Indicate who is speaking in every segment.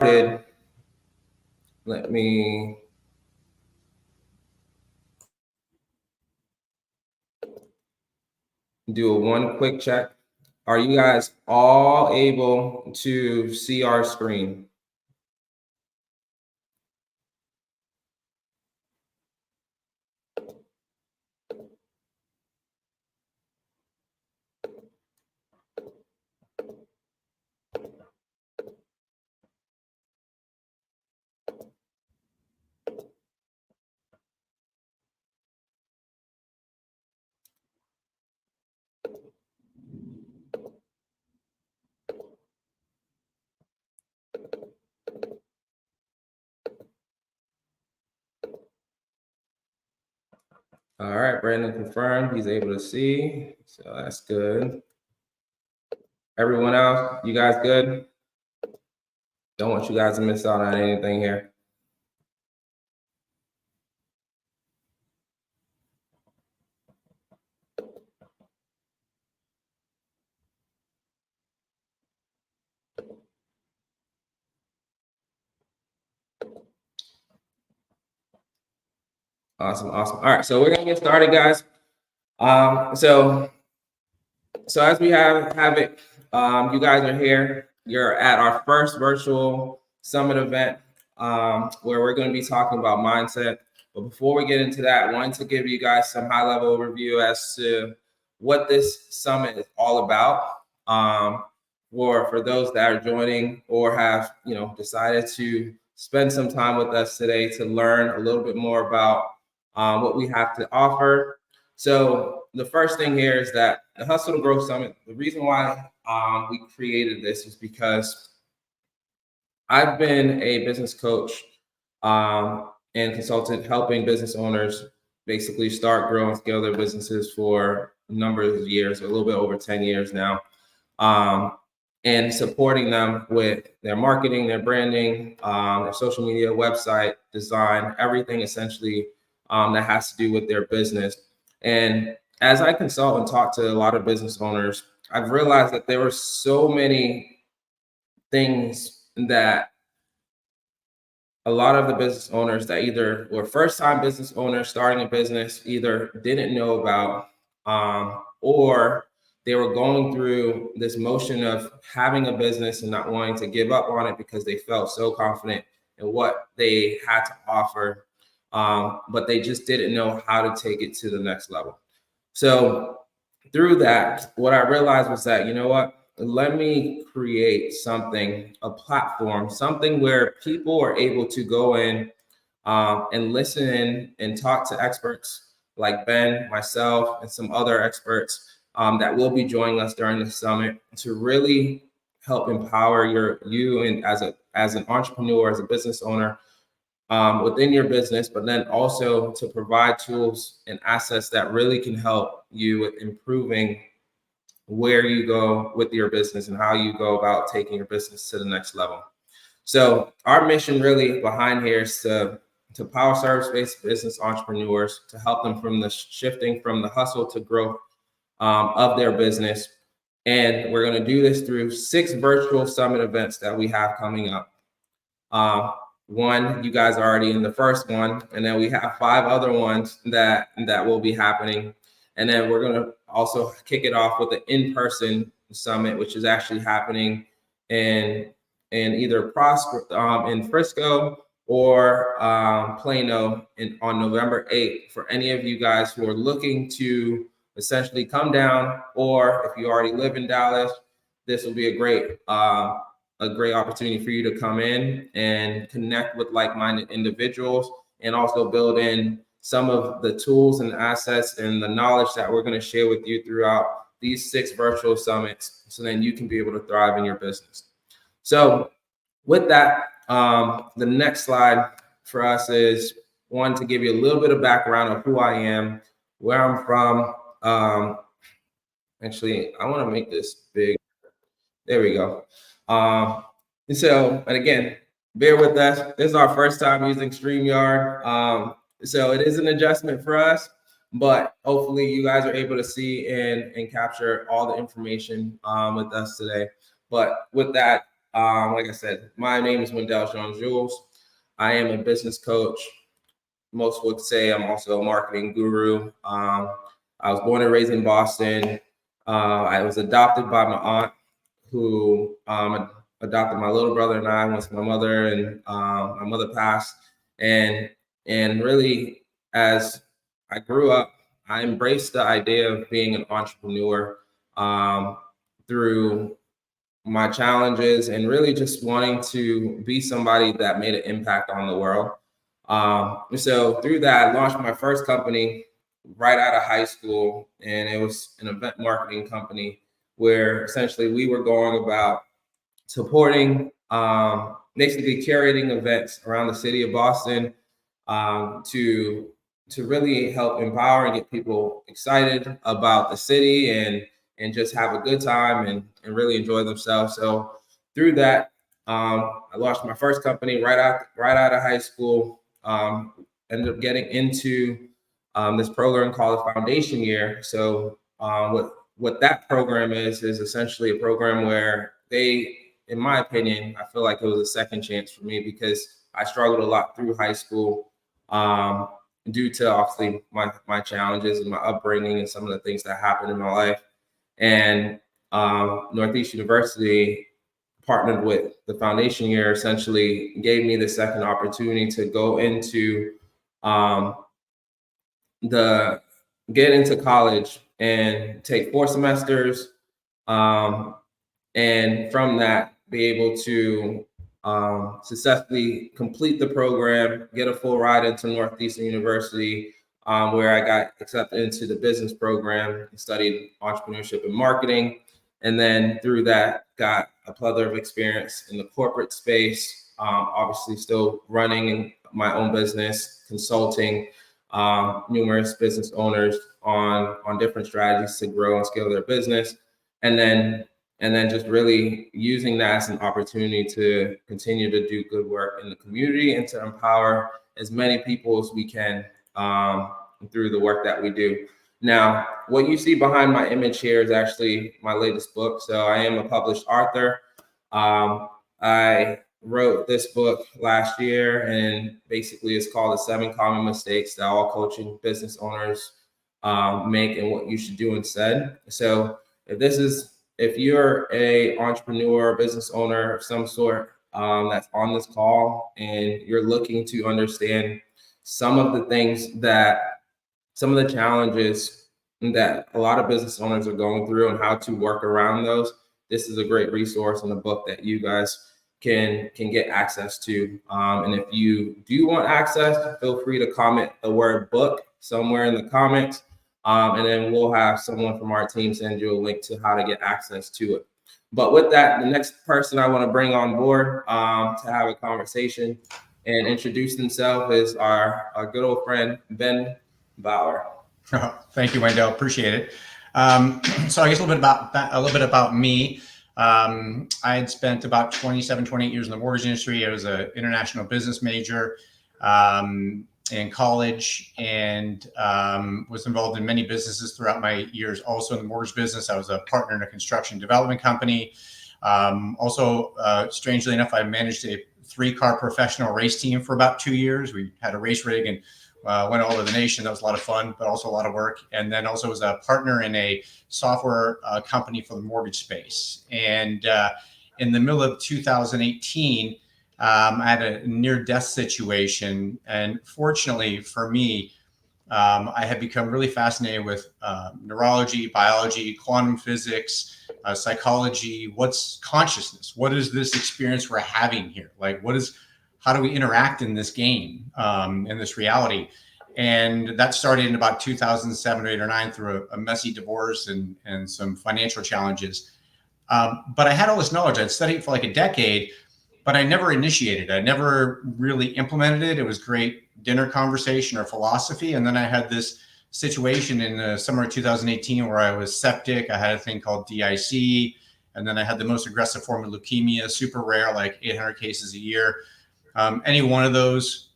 Speaker 1: Let me do one quick check. Are you guys all able to see our screen? All right, Brandon confirmed he's able to see, so that's good. Everyone else, you guys good? Don't want you guys to miss out on anything here. Awesome. All right, so we're gonna get started, guys. So as we have it, you guys are here. You're at our first virtual summit event, where we're going to be talking about mindset. But before we get into that, I wanted to give you guys some high-level overview as to what this summit is all about. For those that are joining or have decided to spend some time with us today to learn a little bit more about what we have to offer. So the first thing here is that the Hustle to Grow Summit, the reason why we created this is because I've been a business coach and consultant helping business owners basically start, grow, and scale their businesses for a number of years, a little bit over 10 years now, and supporting them with their marketing, their branding, their social media, website design, everything essentially that has to do with their business. And as I consult and talk to a lot of business owners, I've realized that there were so many things that a lot of the business owners that either were first-time business owners starting a business either didn't know about, or they were going through this motion of having a business and not wanting to give up on it because they felt so confident in what they had to offer, but they just didn't know how to take it to the next level. So through that, what I realized was that, let me create something, a platform, something where people are able to go in and listen in and talk to experts like Ben, myself, and some other experts that will be joining us during the summit to really help empower you and as an entrepreneur, as a business owner, within your business, but then also to provide tools and assets that really can help you with improving where you go with your business and how you go about taking your business to the next level. So our mission really behind here is to power service-based business entrepreneurs, to help them from the shifting from the hustle to growth of their business. And we're going to do this through 6 virtual summit events that we have coming up. One, you guys are already in the first one, and then we have 5 other ones that will be happening. And then we're going to also kick it off with an in-person summit, which is actually happening in either in Frisco or Plano on November 8th. For any of you guys who are looking to essentially come down, or if you already live in Dallas, this will be a great opportunity for you to come in and connect with like-minded individuals, and also build in some of the tools and assets and the knowledge that we're going to share with you throughout these 6 virtual summits, so then you can be able to thrive in your business. So with that, the next slide for us is one to give you a little bit of background of who I am, where I'm from. Actually, I want to make this big. There we go. And again, bear with us. This is our first time using StreamYard. So it is an adjustment for us, but hopefully you guys are able to see and capture all the information with us today. But with that, like I said, my name is Wendell Jean-Jules. I am a business coach. Most would say I'm also a marketing guru. I was born and raised in Boston. I was adopted by my aunt, who adopted my little brother and I once my mother passed. And really, as I grew up, I embraced the idea of being an entrepreneur through my challenges and really just wanting to be somebody that made an impact on the world. So through that, I launched my first company right out of high school, and it was an event marketing company where essentially we were going about supporting, basically curating events around the city of Boston, to really help empower and get people excited about the city and just have a good time and really enjoy themselves. So through that, I launched my first company right out of high school. Ended up getting into this program called the Foundation Year. So what that program is essentially a program where they, in my opinion, I feel like it was a second chance for me because I struggled a lot through high school, due to obviously my challenges and my upbringing and some of the things that happened in my life. And Northeast University partnered with the Foundation Year, essentially gave me the second opportunity to go into get into college and take 4 semesters, and from that be able to successfully complete the program, get a full ride into Northeastern University, where I got accepted into the business program and studied entrepreneurship and marketing. And then through that, got a plethora of experience in the corporate space, obviously still running my own business, consulting numerous business owners on different strategies to grow and scale their business. And then just really using that as an opportunity to continue to do good work in the community and to empower as many people as we can through the work that we do. Now, what you see behind my image here is actually my latest book. So I am a published author. I wrote this book last year, and basically it's called The 7 Common Mistakes That All Coaching Business Owners Make and What You Should Do Instead. So if you're a entrepreneur, business owner of some sort, that's on this call and you're looking to understand some of the challenges that a lot of business owners are going through and how to work around those, this is a great resource and a book that you guys can get access to. And if you do want access, feel free to comment the word book somewhere in the comments. And then we'll have someone from our team send you a link to how to get access to it. But with that, the next person I want to bring on board to have a conversation and introduce themselves is our good old friend, Ben Bauer.
Speaker 2: Oh, thank you, Wendell. Appreciate it. So I guess a little bit about me. I had spent about 28 years in the mortgage industry. I was an international business major in college and was involved in many businesses throughout my years. Also in the mortgage business, I was a partner in a construction development company. Strangely enough, I managed a 3-car professional race team for about 2 years. We had a race rig and went all over the nation. That was a lot of fun, but also a lot of work. And then also was a partner in a software company for the mortgage space. And in the middle of 2018, I had a near-death situation. And fortunately for me, I had become really fascinated with neurology, biology, quantum physics, psychology. What's consciousness? What is this experience we're having here? Like, how do we interact in this game, in this reality? And that started in about 2007 or 8 or 9 through a messy divorce and some financial challenges. But I had all this knowledge. I'd studied for like a decade, but I never initiated. I never really implemented it. It was great dinner conversation or philosophy. And then I had this situation in the summer of 2018 where I was septic. I had a thing called DIC. And then I had the most aggressive form of leukemia, super rare, like 800 cases a year. Any one of those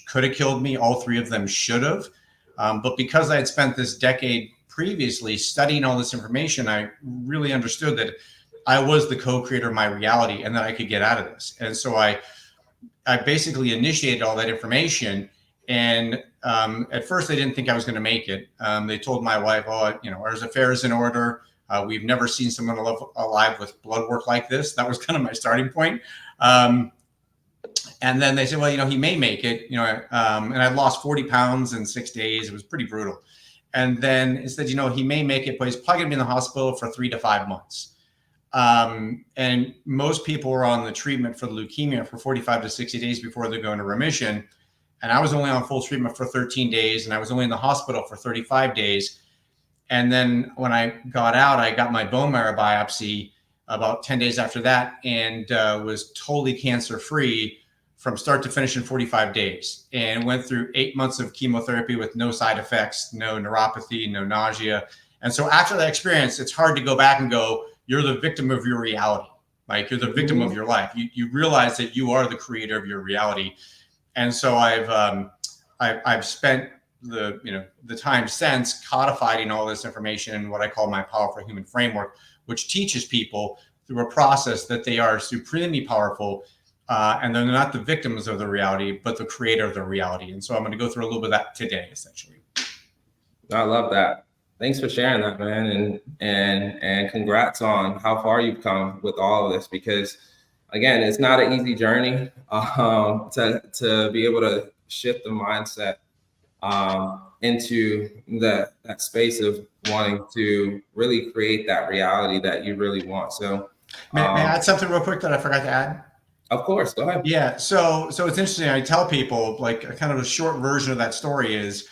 Speaker 2: could have killed me. All 3 of them should have. But because I had spent this decade previously studying all this information, I really understood that I was the co-creator of my reality and that I could get out of this. And so I basically initiated all that information. And at first, they didn't think I was going to make it. They told my wife, "Oh, our affairs in order. We've never seen someone alive with blood work like this." That was kind of my starting point. And then they said, "Well, he may make it." And I lost 40 pounds in 6 days. It was pretty brutal. And then it said, he may make it, but he's probably going to be in the hospital for 3 to 5 months. And most people are on the treatment for the leukemia for 45 to 60 days before they go into remission. And I was only on full treatment for 13 days, and I was only in the hospital for 35 days. And then when I got out, I got my bone marrow biopsy about 10 days after that, and was totally cancer-free from start to finish in 45 days, and went through 8 months of chemotherapy with no side effects, no neuropathy, no nausea. And so after that experience, it's hard to go back and go, you're the victim of your reality. Like, you're the victim of your life. You realize that you are the creator of your reality. And so I've spent the time since codifying all this information in what I call my Powerful Human Framework, which teaches people through a process that they are supremely powerful, and they're not the victims of the reality, but the creator of the reality. And so I'm going to go through a little bit of that today, essentially.
Speaker 1: I love that. Thanks for sharing that, man, and congrats on how far you've come with all of this, because again, it's not an easy journey to be able to shift the mindset into that space of wanting to really create that reality that you really want. So
Speaker 2: may I add something real quick that I forgot to add?
Speaker 1: Of course, go ahead.
Speaker 2: Yeah, so it's interesting. I tell people, like, kind of a short version of that story is,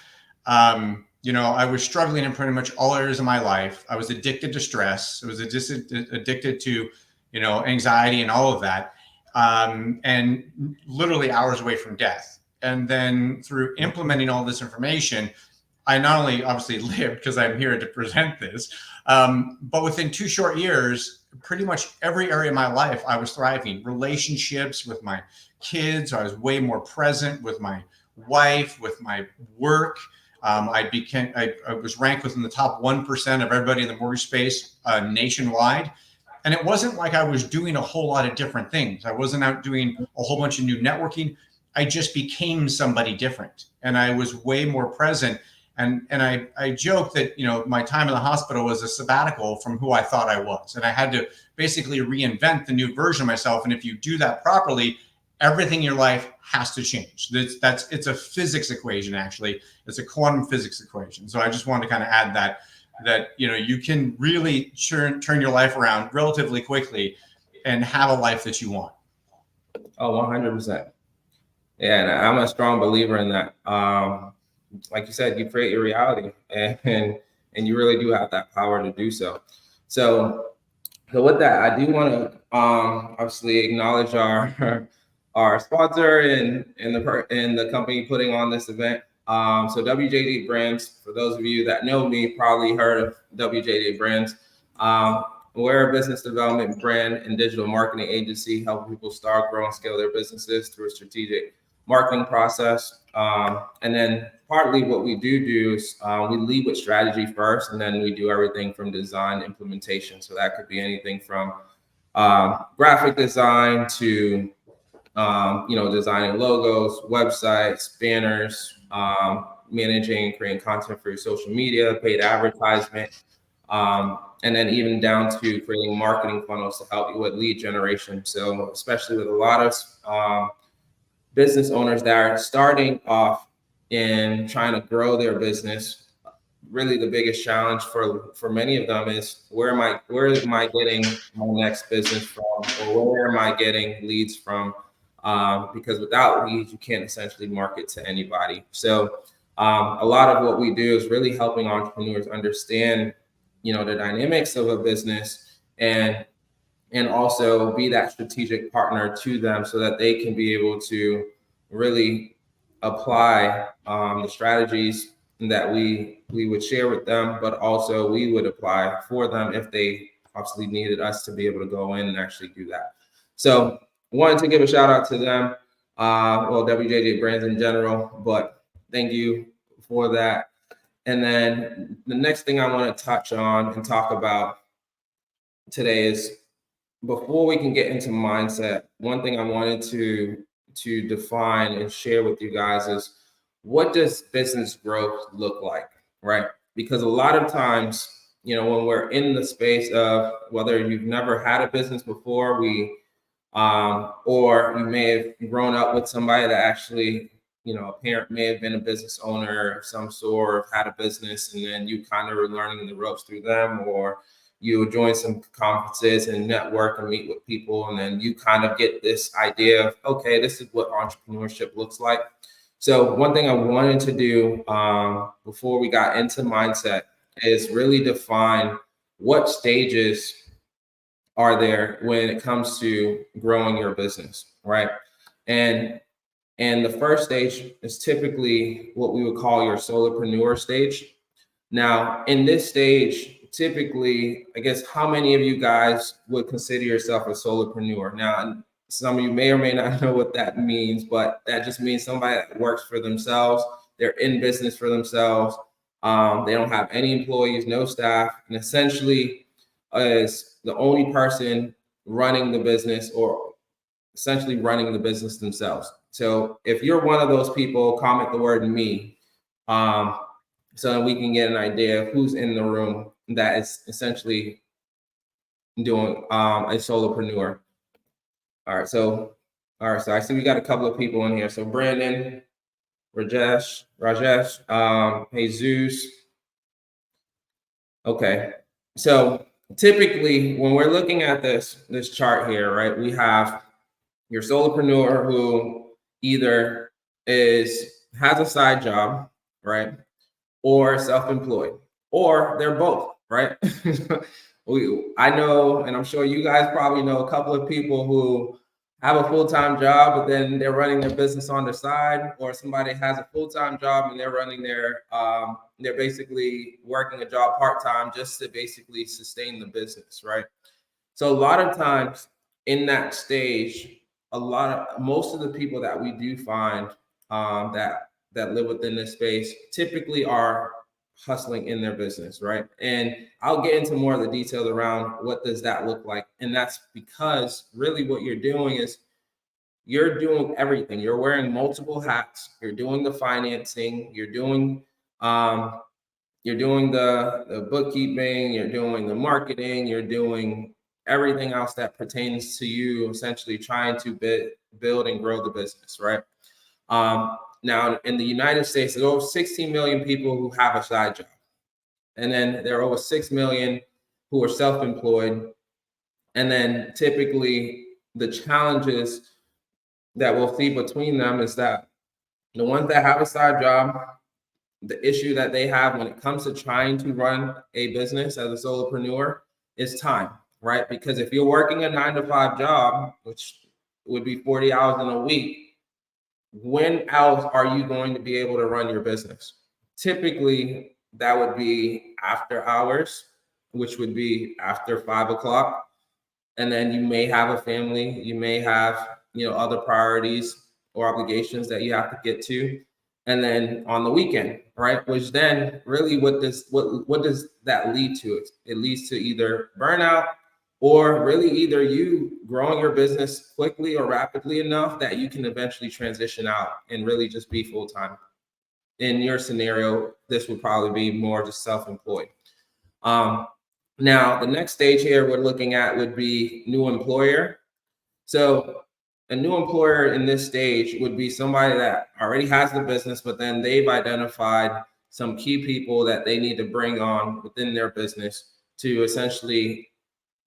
Speaker 2: I was struggling in pretty much all areas of my life. I was addicted to stress. I was addicted to, anxiety and all of that, and literally hours away from death. And then through implementing all this information, I not only obviously lived, because I'm here to present this, but within 2 short years, pretty much every area of my life, I was thriving. Relationships with my kids, I was way more present with my wife, with my work. I was ranked within the top 1% of everybody in the mortgage space nationwide. And it wasn't like I was doing a whole lot of different things. I wasn't out doing a whole bunch of new networking. I just became somebody different, and I was way more present. And I joke that, my time in the hospital was a sabbatical from who I thought I was. And I had to basically reinvent the new version of myself. And if you do that properly, everything in your life has to change. It's a physics equation, actually. It's a quantum physics equation. So I just wanted to kind of add that you can really turn your life around relatively quickly and have a life that you want.
Speaker 1: Oh, 100%. Yeah, and I'm a strong believer in that. Like you said, you create your reality, and you really do have that power to do so. So with that, I do want to obviously acknowledge our sponsor and the company putting on this event. So WJD Brands, for those of you that know me, probably heard of WJD Brands. We're a business development brand and digital marketing agency, helping people start, grow, and scale their businesses through a strategic marketing process. And then partly what we do is we lead with strategy first, and then we do everything from design to implementation. So that could be anything from graphic design to designing logos, websites, banners, managing and creating content for your social media, paid advertisement, and then even down to creating marketing funnels to help you with lead generation. So especially with a lot of business owners that are starting off in trying to grow their business, really the biggest challenge for many of them is where am I getting my next business from, or where am I getting leads from? Because without leads, you can't essentially market to anybody. So a lot of what we do is really helping entrepreneurs understand, the dynamics of a business, and also be that strategic partner to them so that they can be able to really apply the strategies that we would share with them, but also we would apply for them if they obviously needed us to be able to go in and actually do that. So wanted to give a shout out to them, WJJ Brands in general, but thank you for that. And then the next thing I want to touch on and talk about today is before we can get into mindset, one thing I wanted to define and share with you guys is, what does business growth look like, right? Because a lot of times, when we're in the space of whether you've never had a business before, or you may have grown up with somebody that actually, a parent may have been a business owner of some sort, or had a business, and then you kind of were learning the ropes through them, or you join some conferences and network and meet with people, and then you kind of get this idea of, okay, this is what entrepreneurship looks like. So one thing I wanted to do before we got into mindset is really define what stages are there when it comes to growing your business, right? And and the first stage is typically what we would call your solopreneur stage. Now, in this stage, typically, I guess, how many of you guys would consider yourself a solopreneur? Now, some of you may or may not know what that means, but that just means somebody that works for themselves. They're in business for themselves. They don't have any employees, no staff, and essentially is the only person running the business, or essentially running the business themselves. So if you're one of those people, comment the word "me." Um, so that we can get an idea of who's in the room that is essentially doing a solopreneur. All right, so I see we got a couple of people in here. So Brandon, Rajesh, Jesus. Okay, so typically when we're looking at this chart here, right, we have your solopreneur who either has a side job, right, or self-employed, or they're both, right? I know, and I'm sure you guys probably know a couple of people who have a full-time job, but then they're running their business on the side, or somebody has a full-time job and they're running they're basically working a job part-time just to basically sustain the business, right? So a lot of times in that stage, most of the people that we do find that live within this space typically are hustling in their business, right? And I'll get into more of the details around what does that look like. And that's because really what you're doing is you're doing everything. You're wearing multiple hats. You're doing the financing. You're doing the bookkeeping. You're doing the marketing. You're doing everything else that pertains to you essentially trying to build and grow the business, right? Now, in the United States, there are over 16 million people who have a side job. And then there are over 6 million who are self-employed. And then typically the challenges that we'll see between them is that the ones that have a side job, the issue that they have when it comes to trying to run a business as a solopreneur is time, right? Because if you're working a 9-to-5 job, which would be 40 hours in a week, when else are you going to be able to run your business? Typically, that would be after hours, which would be after 5 o'clock. And then you may have a family, you may have, other priorities or obligations that you have to get to. And then on the weekend, right? Which then really what does that lead to? It leads to either burnout, or really either you growing your business quickly or rapidly enough that you can eventually transition out and really just be full-time. In your scenario, this would probably be more just self-employed. Now, the next stage here we're looking at would be new employer. So a new employer in this stage would be somebody that already has the business, but then they've identified some key people that they need to bring on within their business to essentially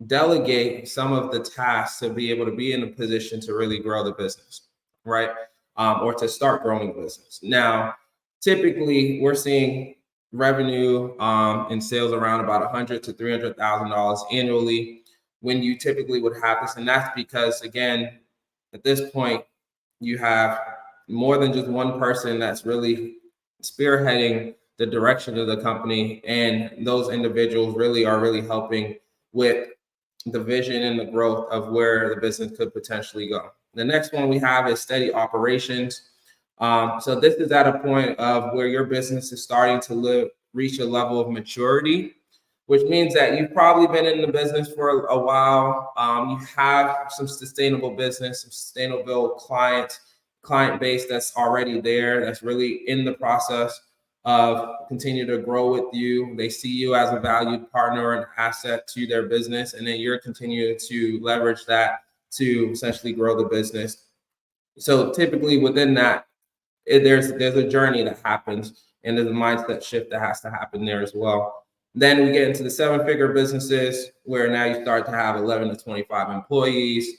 Speaker 1: delegate some of the tasks to be able to be in a position to really grow the business, right? Or to start growing the business. Now, typically, we're seeing revenue and sales around about $100,000 to $300,000 annually when you typically would have this. And that's because, again, at this point, you have more than just one person that's really spearheading the direction of the company. And those individuals really are helping with the vision and the growth of where the business could potentially go. The next one we have is steady operations. So this is at a point of where your business is starting to reach a level of maturity which means that you've probably been in the business for a while. You have some sustainable business, some sustainable client base that's already there, that's really in the process of continue to grow with you. They see you as a valued partner and asset to their business, and then you're continuing to leverage that to essentially grow the business. So typically within that, there's a journey that happens, and there's a mindset shift that has to happen there as well. Then we get into the 7-figure businesses where now you start to have 11 to 25 employees.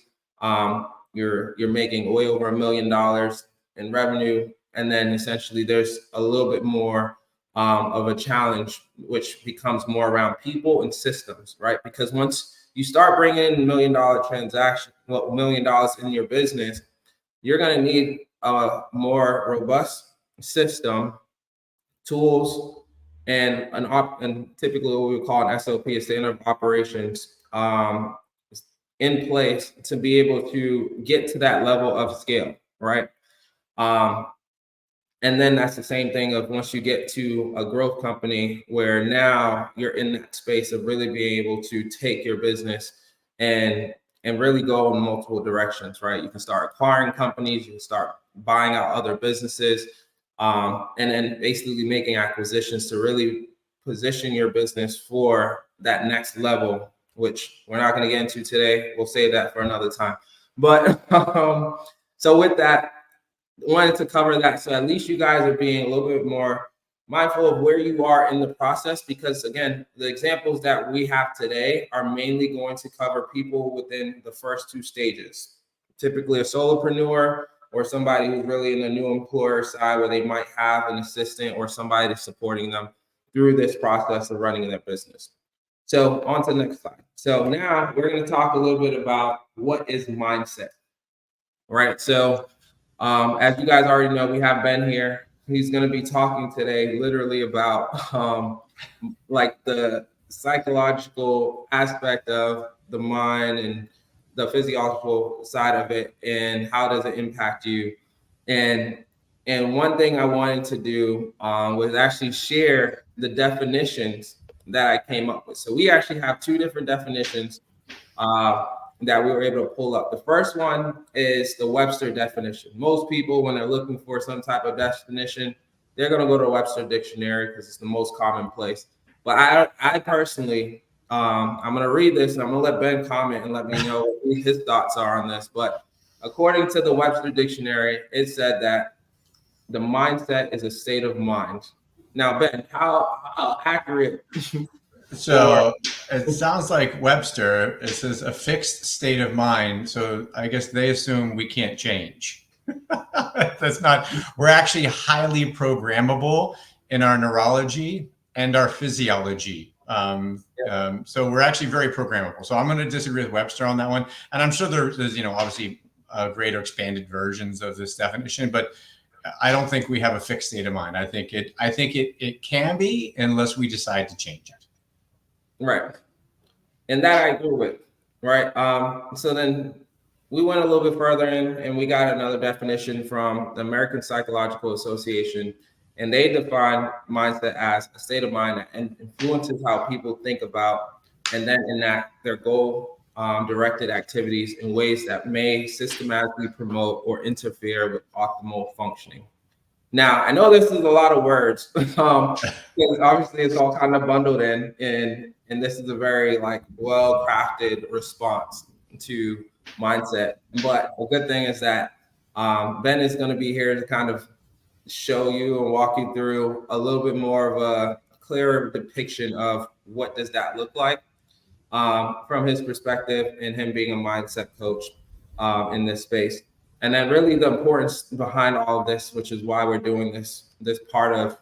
Speaker 1: You're making way over $1 million in revenue, and then essentially there's a little bit more of a challenge, which becomes more around people and systems, right? Because once you start bringing in $1 million transaction, $1 million in your business, you're going to need a more robust system, tools, and typically what we would call an SOP, a standard of operations, in place to be able to get to that level of scale, right? And then that's the same thing of once you get to a growth company where now you're in that space of really being able to take your business and really go in multiple directions, right? You can start acquiring companies, you can start buying out other businesses, and then basically making acquisitions to really position your business for that next level, which we're not going to get into today. We'll save that for another time. But so with that, wanted to cover that. So at least you guys are being a little bit more mindful of where you are in the process, because again, the examples that we have today are mainly going to cover people within the first 2 stages, typically a solopreneur or somebody who's really in the new employer side where they might have an assistant or somebody that's supporting them through this process of running their business. So on to the next slide. So now we're going to talk a little bit about what is mindset, right? So as you guys already know, we have Ben here. He's going to be talking today literally about like the psychological aspect of the mind and the physiological side of it, and how does it impact you. And one thing I wanted to do was actually share the definitions that I came up with. So we actually have 2 different definitions that we were able to pull up. The first one is the Webster definition. Most people, when they're looking for some type of definition, they're going to go to a Webster dictionary because it's the most commonplace. But I personally, I'm going to read this and I'm going to let Ben comment and let me know what his thoughts are on this. But according to the Webster dictionary, it said that the mindset is a state of mind. Now, Ben, how accurate?
Speaker 2: So it sounds like Webster, it says a fixed state of mind. So I guess they assume we can't change. That's not, we're actually highly programmable in our neurology and our physiology. So we're actually very programmable. So I'm going to disagree with Webster on that one. And I'm sure there's obviously greater expanded versions of this definition, but I don't think we have a fixed state of mind. I think it can be, unless we decide to change it.
Speaker 1: Right. And that I agree with, right? So then we went a little bit further in and we got another definition from the American Psychological Association, and they define mindset as a state of mind that influences how people think about and then enact their goal directed activities in ways that may systematically promote or interfere with optimal functioning. Now, I know this is a lot of words, because obviously it's all kind of bundled in, and this is a very well-crafted response to mindset. But the good thing is that Ben is going to be here to kind of show you and walk you through a little bit more of a clearer depiction of what does that look like from his perspective, and him being a mindset coach in this space. And then really the importance behind all of this, which is why we're doing this part of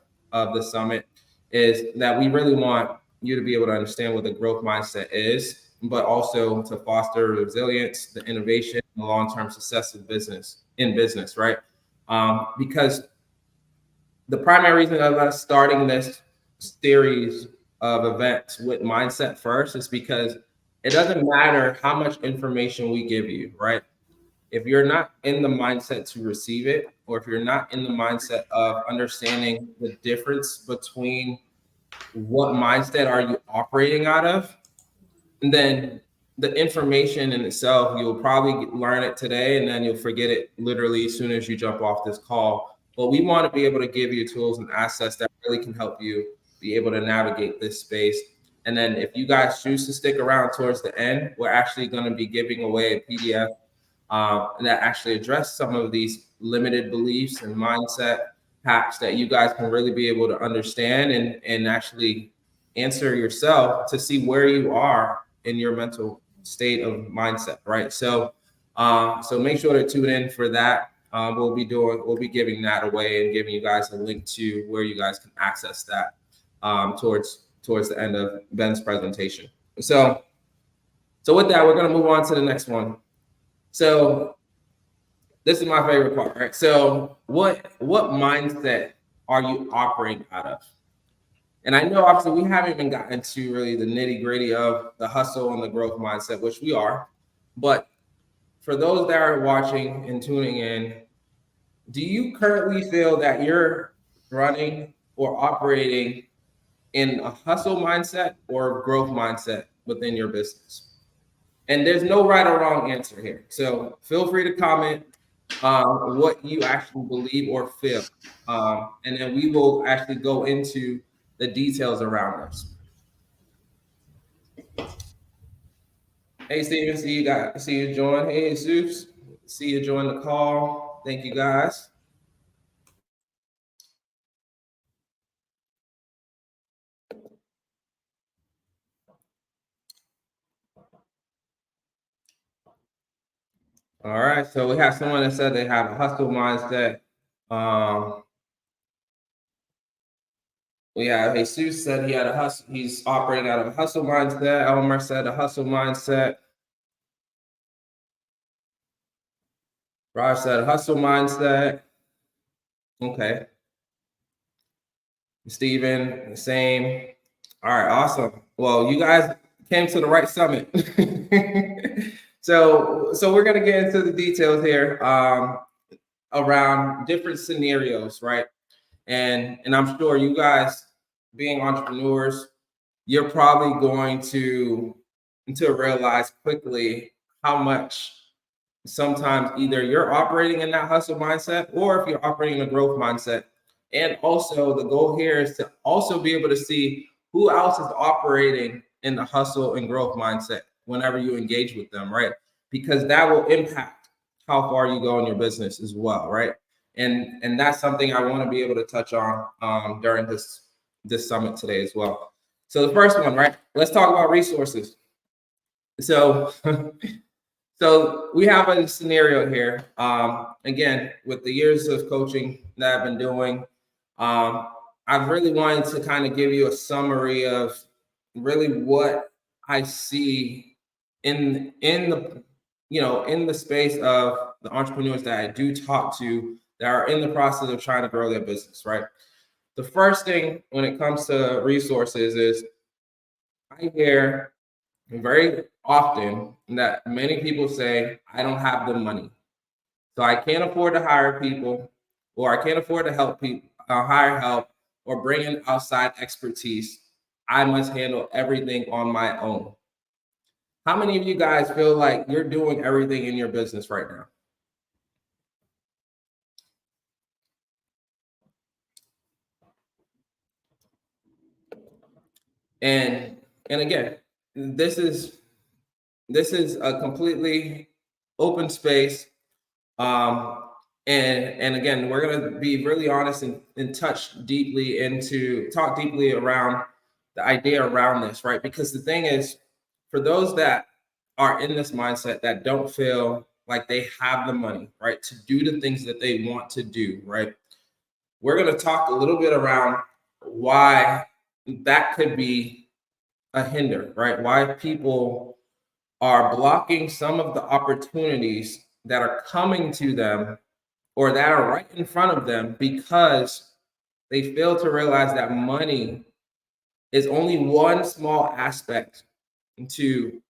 Speaker 1: the summit, is that we really want you to be able to understand what the growth mindset is, but also to foster resilience, the innovation, and the long-term success of business, right? Because the primary reason of us starting this series of events with mindset first is because it doesn't matter how much information we give you, right? If you're not in the mindset to receive it, or if you're not in the mindset of understanding the difference between what mindset are you operating out of? And then the information in itself, you'll probably learn it today and then you'll forget it literally as soon as you jump off this call. But we want to be able to give you tools and assets that really can help you be able to navigate this space. And then if you guys choose to stick around towards the end, we're actually going to be giving away a PDF that actually address some of these limited beliefs and mindset hacks that you guys can really be able to understand and actually answer yourself to see where you are in your mental state of mindset, right? So make sure to tune in for that. We'll be giving that away and giving you guys a link to where you guys can access that towards the end of Ben's presentation. So with that, we're going to move on to the next one. So this is my favorite part, right? So what mindset are you operating out of? And I know obviously we haven't even gotten to really the nitty gritty of the hustle and the growth mindset, which we are. But for those that are watching and tuning in, do you currently feel that you're running or operating in a hustle mindset or growth mindset within your business? And there's no right or wrong answer here. So feel free to comment what you actually believe or feel. And then we will actually go into the details around this. Hey, Steven, see you join. Hey, Jesus, see you join the call. Thank you, guys. All right, so we have someone that said they have a hustle mindset. We have Jesus said he had a hustle. He's operating out of a hustle mindset. Elmer said a hustle mindset. Raj said a hustle mindset. Okay. Steven, the same. All right, awesome. Well, you guys came to the right summit. So we're gonna get into the details here around different scenarios, right? And I'm sure you guys, being entrepreneurs, you're probably going to realize quickly how much sometimes either you're operating in that hustle mindset or if you're operating in a growth mindset. And also the goal here is to also be able to see who else is operating in the hustle and growth mindset whenever you engage with them, right? Because that will impact how far you go in your business as well, right? And that's something I want to be able to touch on during this summit today as well. So the first one, right? Let's talk about resources. So so we have a scenario here. Again, with the years of coaching that I've been doing, I've really wanted to kind of give you a summary of really what I see in the in the space of the entrepreneurs that I do talk to that are in the process of trying to grow their business, right? The first thing when it comes to resources is I hear very often that many people say, I don't have the money. So I can't afford to hire people, or I can't afford to help people, hire help, or bring in outside expertise. I must handle everything on my own. How many of you guys feel like you're doing everything in your business right now? And again, this is a completely open space. And again, we're gonna be really honest and talk deeply around the idea around this, right? Because the thing is, for those that are in this mindset that don't feel like they have the money, right, to do the things that they want to do, right? We're gonna talk a little bit around why that could be a hinder, right? Why people are blocking some of the opportunities that are coming to them or that are right in front of them because they fail to realize that money is only one small aspect to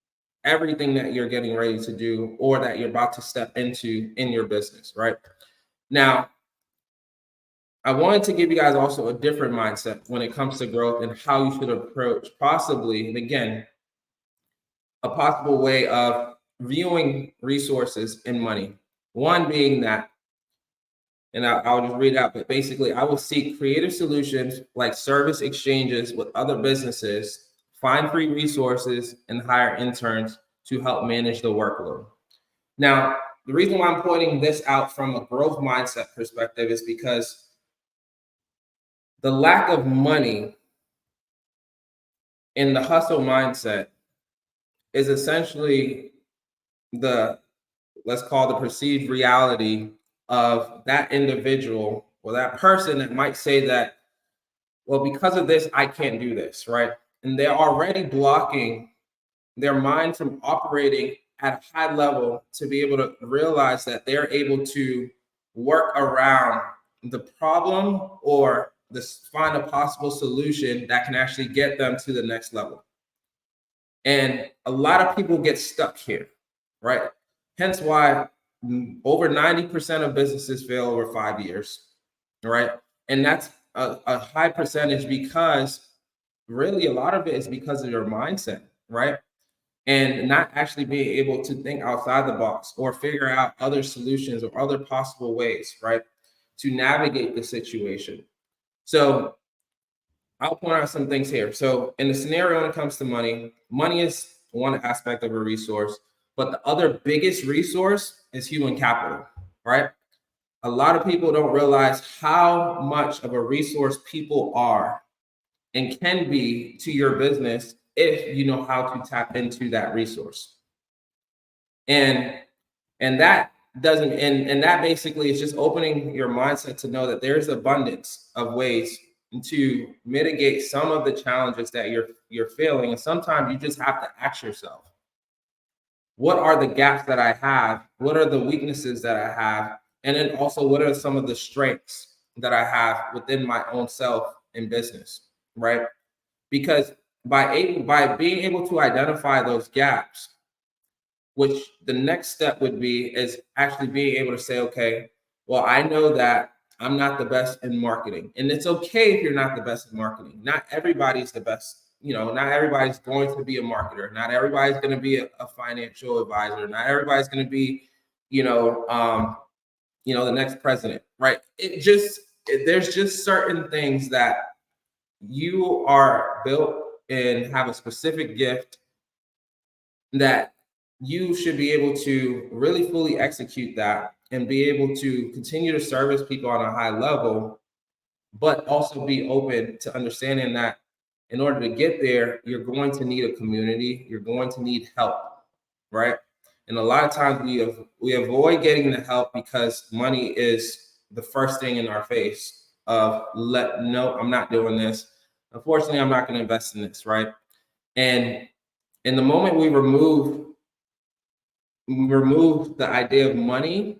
Speaker 1: everything that you're getting ready to do or that you're about to step into in your business, right? Now, I wanted to give you guys also a different mindset when it comes to growth and how you should approach possibly, and again, a possible way of viewing resources and money. One being that, and I'll just read it out, but basically, I will seek creative solutions like service exchanges with other businesses, find free resources, and hire interns to help manage the workload. Now, the reason why I'm pointing this out from a growth mindset perspective is because the lack of money in the hustle mindset is essentially the, let's call the perceived reality of that individual or that person that might say that, well, because of this, I can't do this, right? And they're already blocking their mind from operating at a high level to be able to realize that they're able to work around the problem or find a possible solution that can actually get them to the next level. And a lot of people get stuck here, right? Hence why over 90% of businesses fail over 5 years, right? And that's a high percentage because really a lot of it is because of your mindset, right? And not actually being able to think outside the box or figure out other solutions or other possible ways, right, to navigate the situation. So I'll point out some things here. So in the scenario when it comes to money, money is one aspect of a resource, but the other biggest resource is human capital, right? A lot of people don't realize how much of a resource people are and can be to your business if you know how to tap into that resource. And that doesn't and that basically is just opening your mindset to know that there's abundance of ways to mitigate some of the challenges that you're feeling. And sometimes you just have to ask yourself, what are the gaps that I have? What are the weaknesses that I have? And then also, what are some of the strengths that I have within my own self in business, right? Because by being able to identify those gaps, which the next step would be is actually being able to say, okay, well, I know that I'm not the best in marketing. And it's okay if you're not the best in marketing. Not everybody's the best. Not everybody's going to be a marketer. Not everybody's going to be a financial advisor. Not everybody's going to be, the next president, right? There's just certain things that you are built and have a specific gift that you should be able to really fully execute that and be able to continue to service people on a high level, but also be open to understanding that in order to get there, you're going to need a community, you're going to need help, right? And a lot of times we avoid getting the help because money is the first thing in our face of no, I'm not doing this. Unfortunately, I'm not going to invest in this, right? And in the moment we remove the idea of money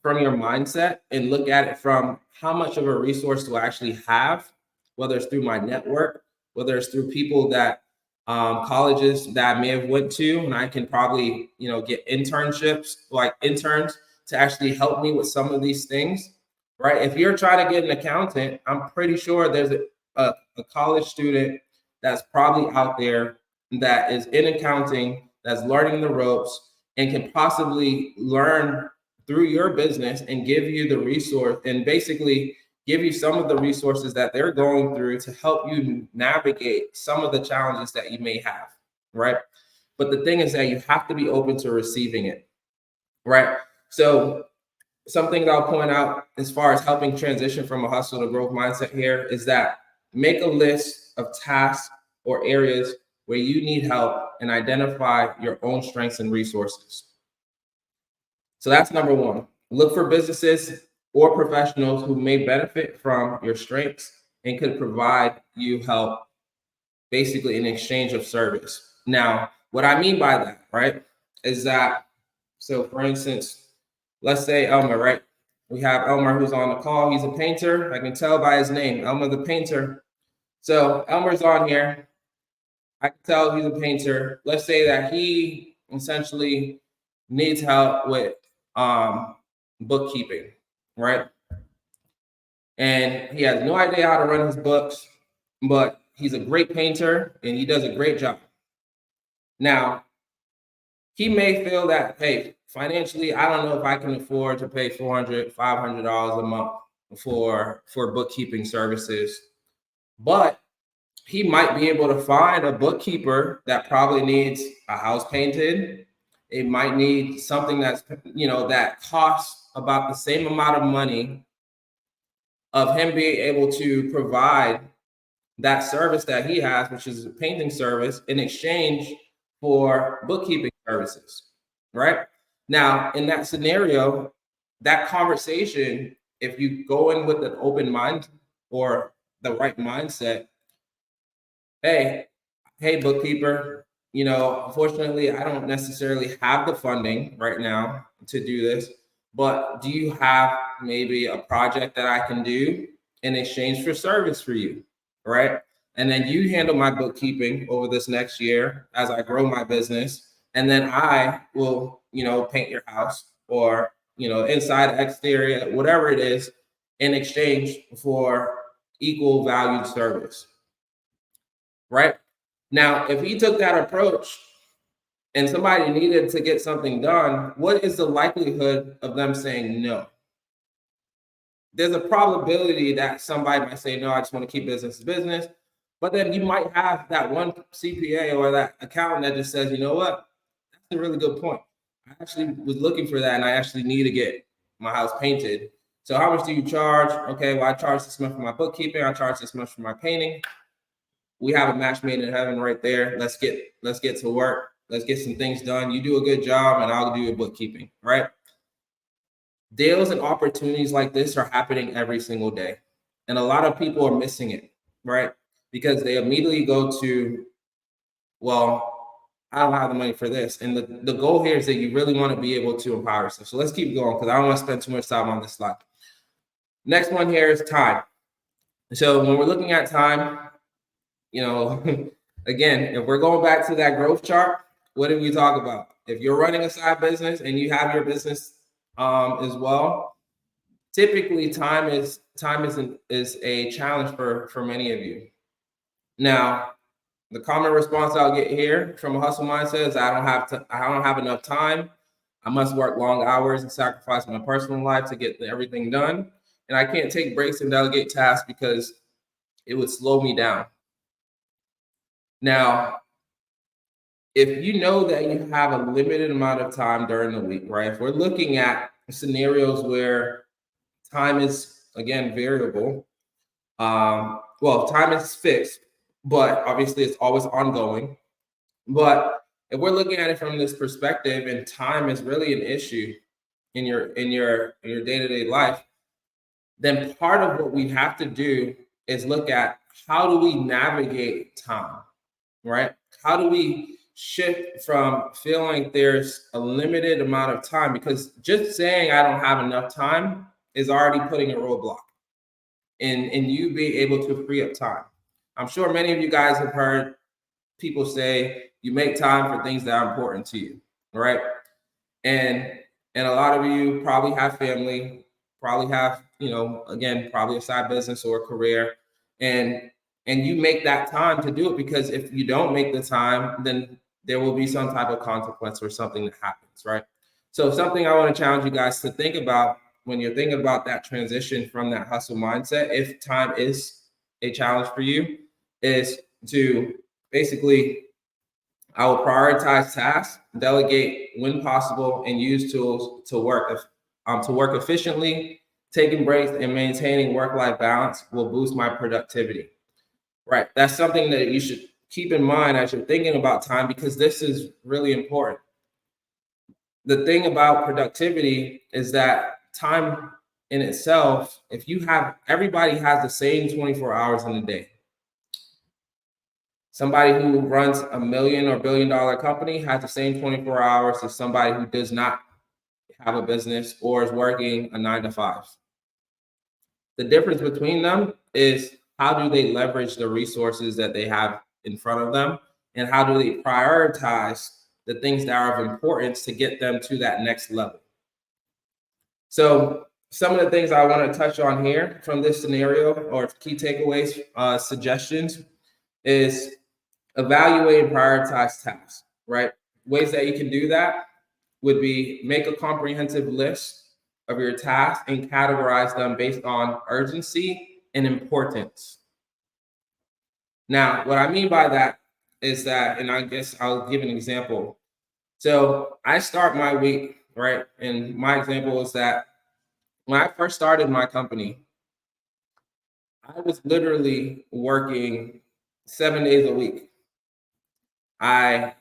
Speaker 1: from your mindset and look at it from how much of a resource do I actually have, whether it's through my network, whether it's through people that colleges that I may have went to, and I can probably get internships, like interns, to actually help me with some of these things, right? If you're trying to get an accountant, I'm pretty sure there's a college student that's probably out there that is in accounting, that's learning the ropes, and can possibly learn through your business and give you the resource and basically give you some of the resources that they're going through to help you navigate some of the challenges that you may have, right? But the thing is that you have to be open to receiving it, right? So something that I'll point out as far as helping transition from a hustle to growth mindset here is that make a list of tasks or areas where you need help and identify your own strengths and resources. So that's number one. Look for businesses or professionals who may benefit from your strengths and could provide you help basically in exchange of service. Now, what I mean by that, right, is that, so for instance, let's say Elmer, right? We have Elmer who's on the call. He's a painter. I can tell by his name, Elmer the painter. So Elmer's on here. I can tell he's a painter. Let's say that he essentially needs help with bookkeeping, right? and he has no idea how to run his books, but he's a great painter and he does a great job. Now, he may feel that, hey, financially, I don't know if I can afford to pay $400, $500 a month for bookkeeping services, but he might be able to find a bookkeeper that probably needs a house painted. It might need something that's, that costs about the same amount of money of him being able to provide that service that he has, which is a painting service, in exchange for bookkeeping services, right? Now, in that scenario, that conversation, if you go in with an open mind or the right mindset, hey, bookkeeper, unfortunately, I don't necessarily have the funding right now to do this, but do you have maybe a project that I can do in exchange for service for you, right? And then you handle my bookkeeping over this next year as I grow my business. And then I will, paint your house or, inside, exterior, whatever it is, in exchange for equal valued service, right? Now, if he took that approach and somebody needed to get something done, what is the likelihood of them saying no? There's a probability that somebody might say, no, I just want to keep business to business. But then you might have that one CPA or that accountant that just says, you know what? That's a really good point. I actually was looking for that and I actually need to get my house painted. So how much do you charge? Okay, well, I charge this much for my bookkeeping. I charge this much for my painting. We have a match made in heaven right there. Let's get to work. Let's get some things done. You do a good job and I'll do your bookkeeping, right? Deals and opportunities like this are happening every single day. And a lot of people are missing it, right? Because they immediately go to, well, I don't have the money for this. And the goal here is that you really want to be able to empower yourself. So let's keep going because I don't want to spend too much time on this slide. Next one here is time. So when we're looking at time, again, if we're going back to that growth chart, what did we talk about? If you're running a side business and you have your business as well, typically time is a challenge for many of you. Now, the common response I'll get here from a hustle mindset is I don't have enough time. I must work long hours and sacrifice my personal life to get everything done. And I can't take breaks and delegate tasks because it would slow me down. Now, if you know that you have a limited amount of time during the week, right? If we're looking at scenarios where time is, again, variable, time is fixed, but obviously it's always ongoing. But if we're looking at it from this perspective and time is really an issue in your day-to-day life, then part of what we have to do is look at how do we navigate time, right? How do we shift from feeling there's a limited amount of time? Because just saying I don't have enough time is already putting a roadblock in you being able to free up time. I'm sure many of you guys have heard people say you make time for things that are important to you, right? And a lot of you probably have family, probably have, again, probably a side business or a career, and you make that time to do it, because if you don't make the time, then there will be some type of consequence or something that happens, right? So something I want to challenge you guys to think about when you're thinking about that transition from that hustle mindset, if time is a challenge for you, is to basically, I will prioritize tasks, delegate when possible, and use tools to work efficiently. Taking breaks and maintaining work-life balance will boost my productivity. Right. That's something that you should keep in mind as you're thinking about time, because this is really important. The thing about productivity is that time in itself, if you have, everybody has the same 24 hours in a day. Somebody who runs a $1 million or $1 billion company has the same 24 hours as somebody who does not have a business or is working a 9 to 5. The difference between them is how do they leverage the resources that they have in front of them, and how do they prioritize the things that are of importance to get them to that next level. So some of the things I want to touch on here from this scenario or key takeaways, suggestions is evaluate and prioritize tasks, right? Ways that you can do that would be make a comprehensive list of your tasks and categorize them based on urgency and importance. Now, what I mean by that is that, and I guess I'll give an example. So I start my week, right? And my example is that when I first started my company, I was literally working 7 days a week. I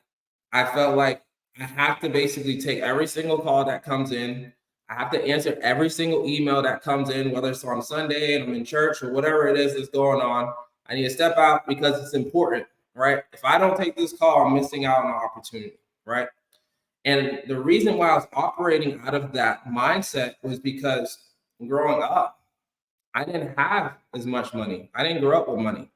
Speaker 1: I felt like I have to basically take every single call that comes in. I have to answer every single email that comes in, whether it's on Sunday and I'm in church or whatever it is that's going on. I need to step out because it's important, right? If I don't take this call, I'm missing out on an opportunity, right? And the reason why I was operating out of that mindset was because growing up, I didn't have as much money. I didn't grow up with money,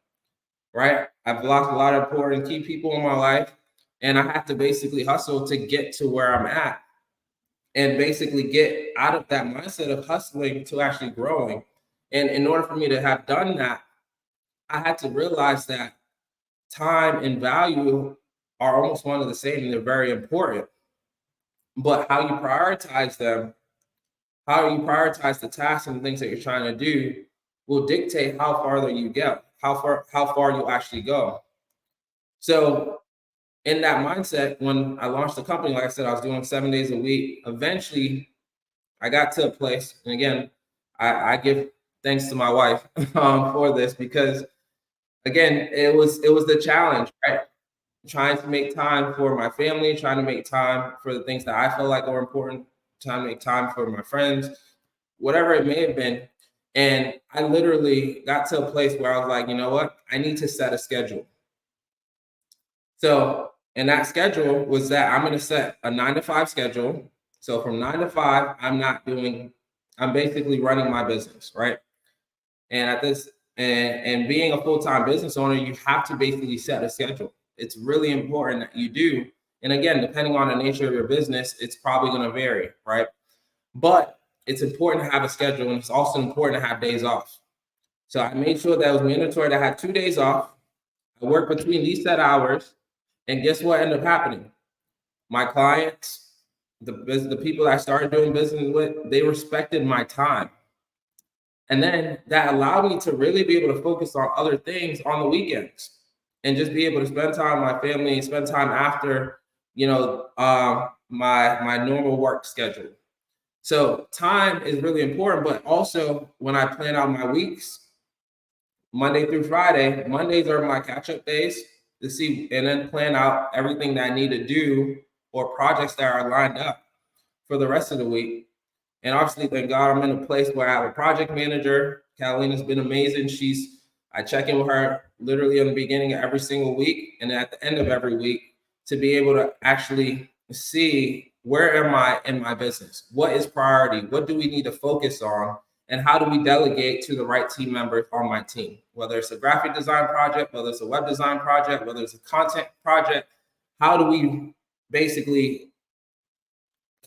Speaker 1: right? I've lost a lot of important key people in my life, and I have to basically hustle to get to where I'm at and basically get out of that mindset of hustling to actually growing. And in order for me to have done that, I had to realize that time and value are almost one of the same and they're very important. But how you prioritize them, how you prioritize the tasks and the things that you're trying to do will dictate how farther you get, how far you actually go. So in that mindset, when I launched the company, like I said, I was doing 7 days a week. Eventually, I got to a place, and again, I give thanks to my wife for this because, again, it was the challenge, right? Trying to make time for my family, trying to make time for the things that I feel like are important, trying to make time for my friends, whatever it may have been. And I literally got to a place where I was like, you know what? I need to set a schedule. So, and that schedule was that I'm going to set a 9 to 5 schedule. So from 9 to 5, I'm basically running my business, right? And at this, and being a full-time business owner, you have to basically set a schedule. It's really important that you do. And again, depending on the nature of your business, it's probably going to vary, right? But it's important to have a schedule, and it's also important to have days off. So I made sure that it was mandatory that I had 2 days off. I worked between these set hours, and guess what ended up happening? My clients, the people I started doing business with, they respected my time. And then that allowed me to really be able to focus on other things on the weekends and just be able to spend time with my family and spend time after, my normal work schedule. So time is really important, but also when I plan out my weeks, Monday through Friday, Mondays are my catch-up days to see and then plan out everything that I need to do or projects that are lined up for the rest of the week. And obviously, thank God I'm in a place where I have a project manager. Catalina's been amazing. I check in with her literally in the beginning of every single week and at the end of every week to be able to actually see where am I in my business? What is priority? What do we need to focus on? And how do we delegate to the right team members on my team? Whether it's a graphic design project, whether it's a web design project, whether it's a content project, how do we basically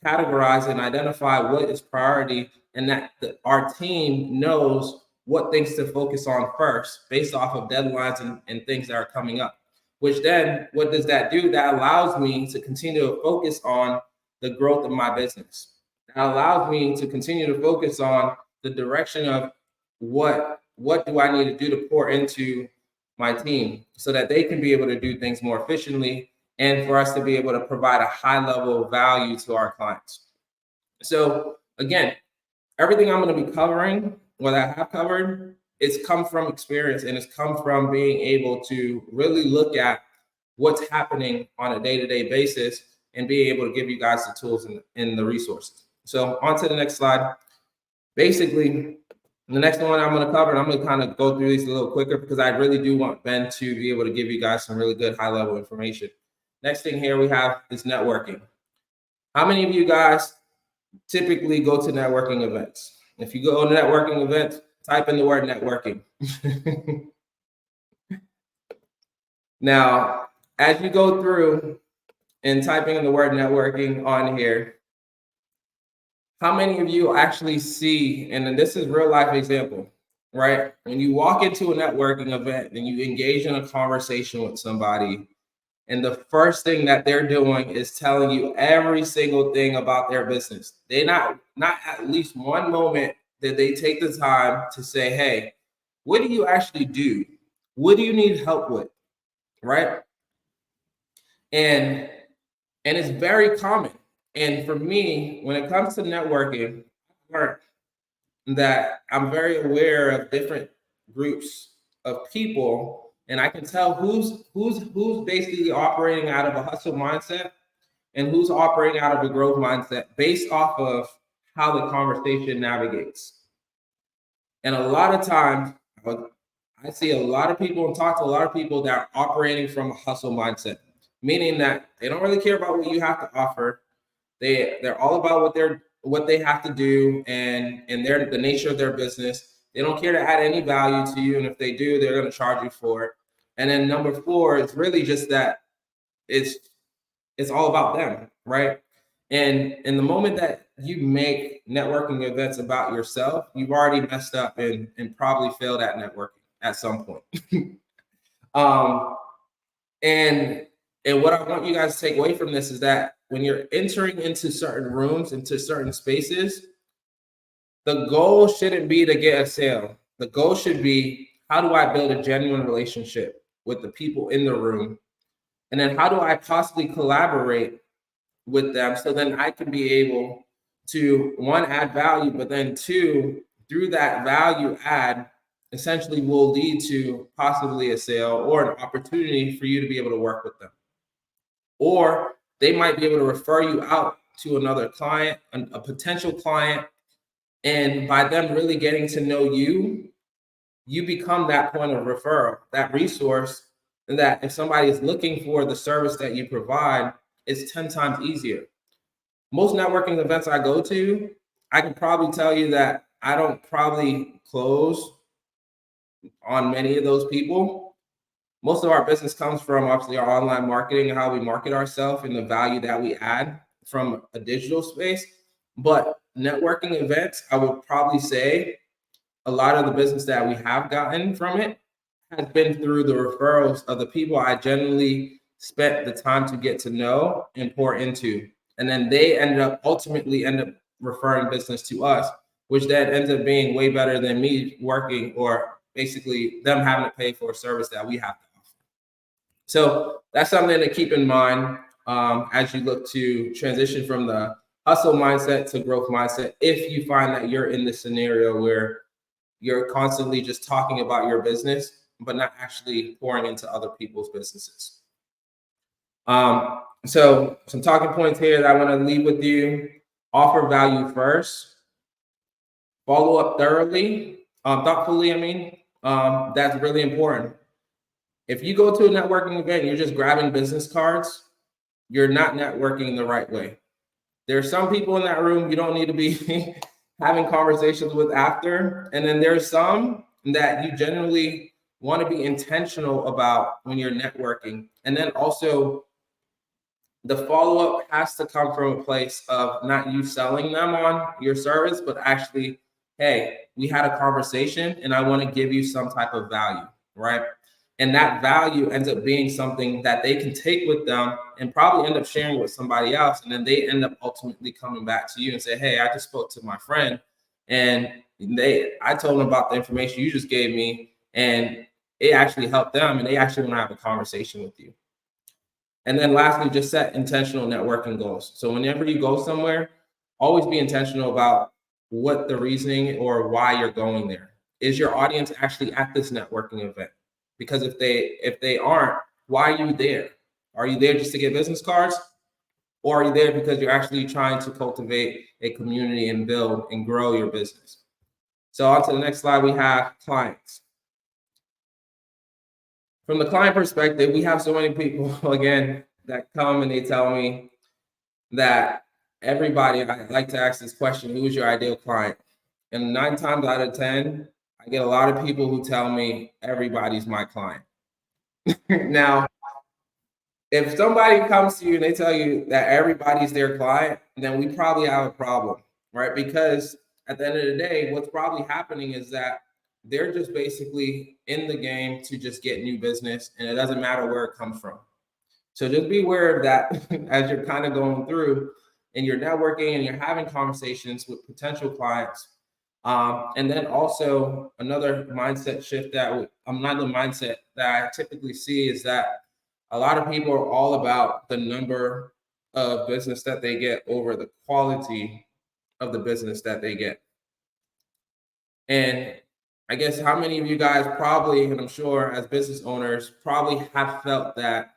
Speaker 1: categorize and identify what is priority and that our team knows what things to focus on first based off of deadlines and things that are coming up, which then what does that do? That allows me to continue to focus on the growth of my business. That allows me to continue to focus on the direction of what do I need to do to pour into my team so that they can be able to do things more efficiently and for us to be able to provide a high level of value to our clients. So again, everything I'm going to be covering, what I have covered, it's come from experience and it's come from being able to really look at what's happening on a day-to-day basis and being able to give you guys the tools and the resources. So on to the next slide. Basically, the next one I'm going to cover, and I'm going to kind of go through these a little quicker because I really do want Ben to be able to give you guys some really good high-level information. Next thing here we have is networking. How many of you guys typically go to networking events? If you go to networking events, type in the word networking. Now, as you go through and typing in the word networking on here, how many of you actually see, and then this is real life example, right? When you walk into a networking event and you engage in a conversation with somebody, and the first thing that they're doing is telling you every single thing about their business. They not at least one moment that they take the time to say, hey, what do you actually do? What do you need help with? Right? And it's very common. And for me, when it comes to networking, I learned that I'm very aware of different groups of people, and I can tell who's basically operating out of a hustle mindset and who's operating out of a growth mindset based off of how the conversation navigates. And a lot of times, I see a lot of people and talk to a lot of people that are operating from a hustle mindset, meaning that they don't really care about what you have to offer. They're all about what they have to do and the nature of their business. They don't care to add any value to you, and if they do, they're going to charge you for it. And then number four, it's really just that it's all about them, right? And in the moment that you make networking events about yourself, you've already messed up and probably failed at networking at some point. um, and what I want you guys to take away from this is that when you're entering into certain rooms, into certain spaces, the goal shouldn't be to get a sale. The goal should be, how do I build a genuine relationship with the people in the room? And then how do I possibly collaborate with them so then I can be able to, one, add value, but then two, through that value add, essentially will lead to possibly a sale or an opportunity for you to be able to work with them. Or they might be able to refer you out to another client, a potential client. And by them really getting to know you, you become that point of referral, that resource, and that if somebody is looking for the service that you provide, it's 10 times easier. Most networking events I go to, I can probably tell you that I don't probably close on many of those people. Most of our business comes from obviously our online marketing and how we market ourselves and the value that we add from a digital space. But networking events, I would probably say a lot of the business that we have gotten from it has been through the referrals of the people I genuinely spent the time to get to know and pour into. And then they ultimately end up referring business to us, which then ends up being way better than me working or basically them having to pay for a service that we have to offer. So that's something to keep in mind as you look to transition from the hustle mindset to growth mindset. If you find that you're in this scenario where you're constantly just talking about your business, but not actually pouring into other people's businesses. So some talking points here that I want to leave with you: offer value first, follow up thoroughly, thoughtfully. That's really important. If you go to a networking event, you're just grabbing business cards, you're not networking the right way. There are some people in that room you don't need to be having conversations with after. And then there's some that you generally want to be intentional about when you're networking. And then also the follow-up has to come from a place of not you selling them on your service, but actually, hey, we had a conversation and I want to give you some type of value, right? And that value ends up being something that they can take with them and probably end up sharing with somebody else. And then they end up ultimately coming back to you and say, hey, I just spoke to my friend and I told them about the information you just gave me and it actually helped them and they actually want to have a conversation with you. And then lastly, just set intentional networking goals. So whenever you go somewhere, always be intentional about what the reasoning or why you're going there. Is your audience actually at this networking event? Because if they aren't, why are you there? Are you there just to get business cards? Or are you there because you're actually trying to cultivate a community and build and grow your business? So on to the next slide, we have clients. From the client perspective, we have so many people, again, that come and they tell me that everybody, I like to ask this question, who is your ideal client? And 9 times out of 10, I get a lot of people who tell me everybody's my client. Now, if somebody comes to you and they tell you that everybody's their client, then we probably have a problem. right? Because at the end of the day, what's probably happening is that they're just basically in the game to just get new business, and it doesn't matter where it comes from. So just be aware of that as you're kind of going through and you're networking and you're having conversations with potential clients. And then also another mindset shift that another mindset that I typically see is that a lot of people are all about the number of business that they get over the quality of the business that they get. And I guess how many of you guys probably, and I'm sure as business owners, probably have felt that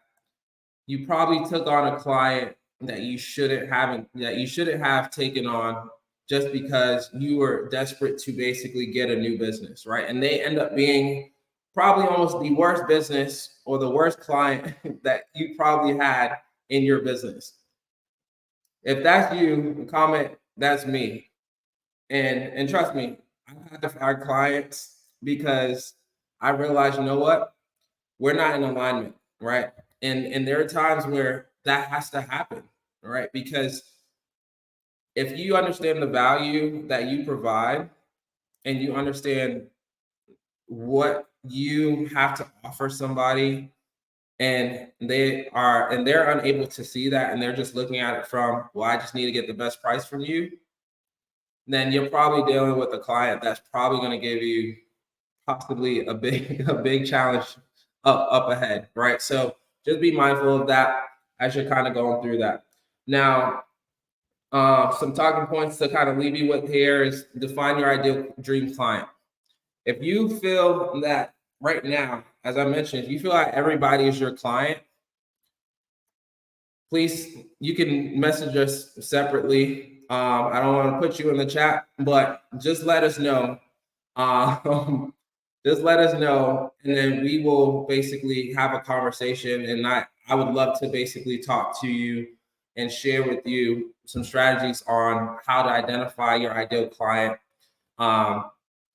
Speaker 1: you probably took on a client that you shouldn't have taken on just because you were desperate to basically get a new business, right? And they end up being probably almost the worst business or the worst client that you probably had in your business. If that's you, comment that's me. And trust me, I've had to fire clients because I realized, you know what? We're not in alignment, right? And there are times where that has to happen, right? Because if you understand the value that you provide and you understand what you have to offer somebody and they're unable to see that and they're just looking at it from, well, I just need to get the best price from you, then you're probably dealing with a client that's probably going to give you possibly a big challenge up ahead, right? So just be mindful of that as you're kind of going through that. Now, some talking points to kind of leave you with here is define your ideal dream client. If you feel that right now, as I mentioned, if you feel like everybody is your client, please, you can message us separately. I don't want to put you in the chat, but just let us know. Just let us know, and then we will basically have a conversation. And I would love to basically talk to you and share with you some strategies on how to identify your ideal client.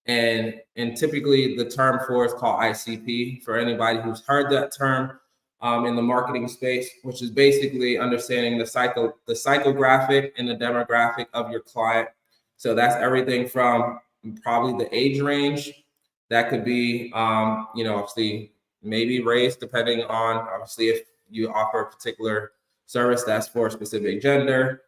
Speaker 1: And typically the term for it is called ICP for anybody who's heard that term in the marketing space, which is basically understanding the psychographic and the demographic of your client. So that's everything from probably the age range. That could be, obviously maybe race, depending on obviously if you offer a particular service that's for a specific gender.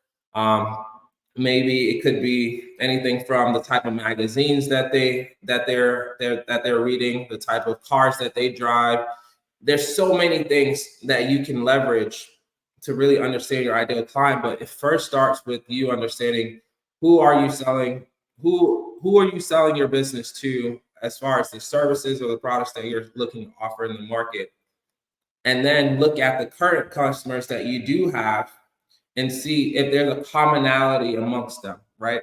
Speaker 1: Maybe it could be anything from the type of magazines that they're reading, the type of cars that they drive. There's so many things that you can leverage to really understand your ideal client, but it first starts with you understanding who are you selling, who are you selling your business to as far as the services or the products that you're looking to offer in the market. And then look at the current customers that you do have and see if there's a commonality amongst them, right?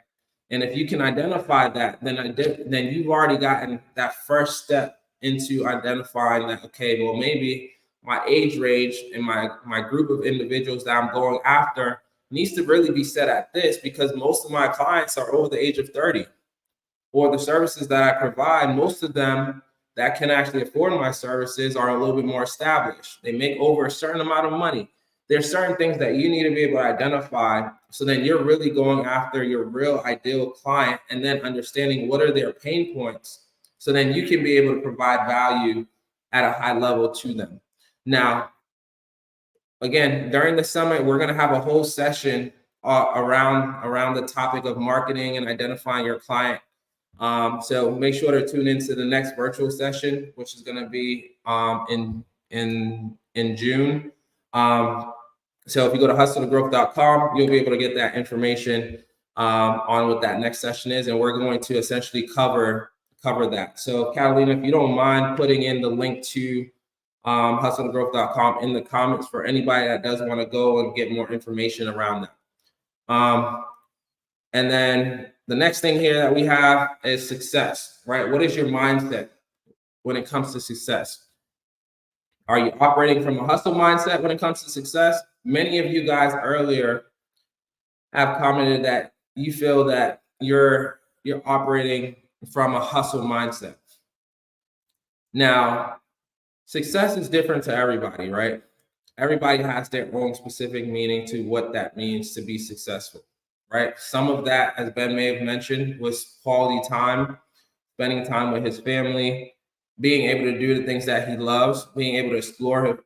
Speaker 1: And if you can identify that, then you've already gotten that first step into identifying that, okay, well, maybe my age range and my group of individuals that I'm going after needs to really be set at this, because most of my clients are over the age of 30, or the services that I provide, most of them that can actually afford my services are a little bit more established. They make over a certain amount of money. There's certain things that you need to be able to identify. So then you're really going after your real ideal client and then understanding what are their pain points. So then you can be able to provide value at a high level to them. Now, again, during the summit, we're going to have a whole session around the topic of marketing and identifying your client. So make sure to tune into the next virtual session, which is going to be in June. So if you go to hustlegrowth.com, you'll be able to get that information on what that next session is, and we're going to essentially cover that. So Catalina, if you don't mind putting in the link to hustlegrowth.com in the comments for anybody that does want to go and get more information around that. And then the next thing here that we have is success, right? What is your mindset when it comes to success? Are you operating from a hustle mindset when it comes to success? Many of you guys earlier have commented that you feel that you're operating from a hustle mindset. Now, success is different to everybody, right? Everybody has their own specific meaning to what that means to be successful. right? Some of that, as Ben may have mentioned, was quality time, spending time with his family, being able to do the things that he loves, being able to explore,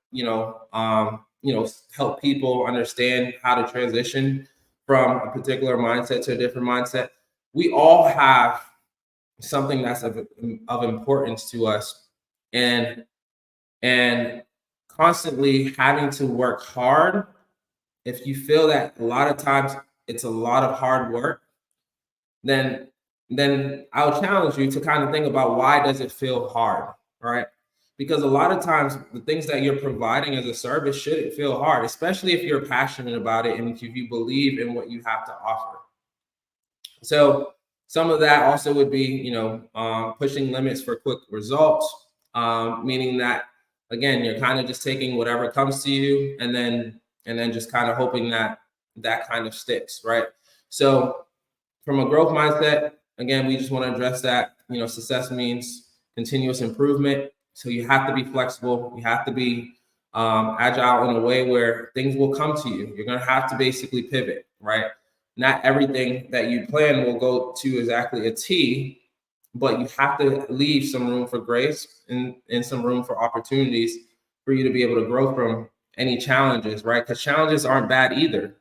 Speaker 1: help people understand how to transition from a particular mindset to a different mindset. We all have something that's of importance to us, and constantly having to work hard. If you feel that a lot of times it's a lot of hard work, then I'll challenge you to kind of think about, why does it feel hard, right? Because a lot of times the things that you're providing as a service shouldn't feel hard, especially if you're passionate about it and if you believe in what you have to offer. So some of that also would be, pushing limits for quick results, meaning that, again, you're kind of just taking whatever comes to you and then just kind of hoping that that kind of sticks, right? So from a growth mindset, again, we just want to address that, success means continuous improvement. So you have to be flexible. You have to be agile in a way where things will come to you. You're going to have to basically pivot, right? Not everything that you plan will go to exactly a T, but you have to leave some room for grace and some room for opportunities for you to be able to grow from any challenges, right? Because challenges aren't bad either.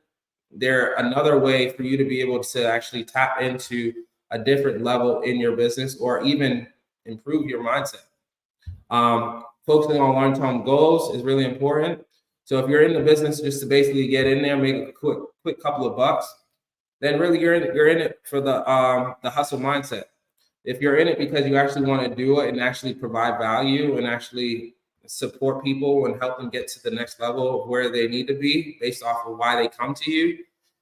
Speaker 1: They're another way for you to be able to actually tap into a different level in your business, or even improve your mindset. Focusing on long-term goals is really important. So if you're in the business just to basically get in there, make a quick couple of bucks, then really you're in it for the hustle mindset. If you're in it because you actually want to do it and actually provide value and actually support people and help them get to the next level of where they need to be based off of why they come to you,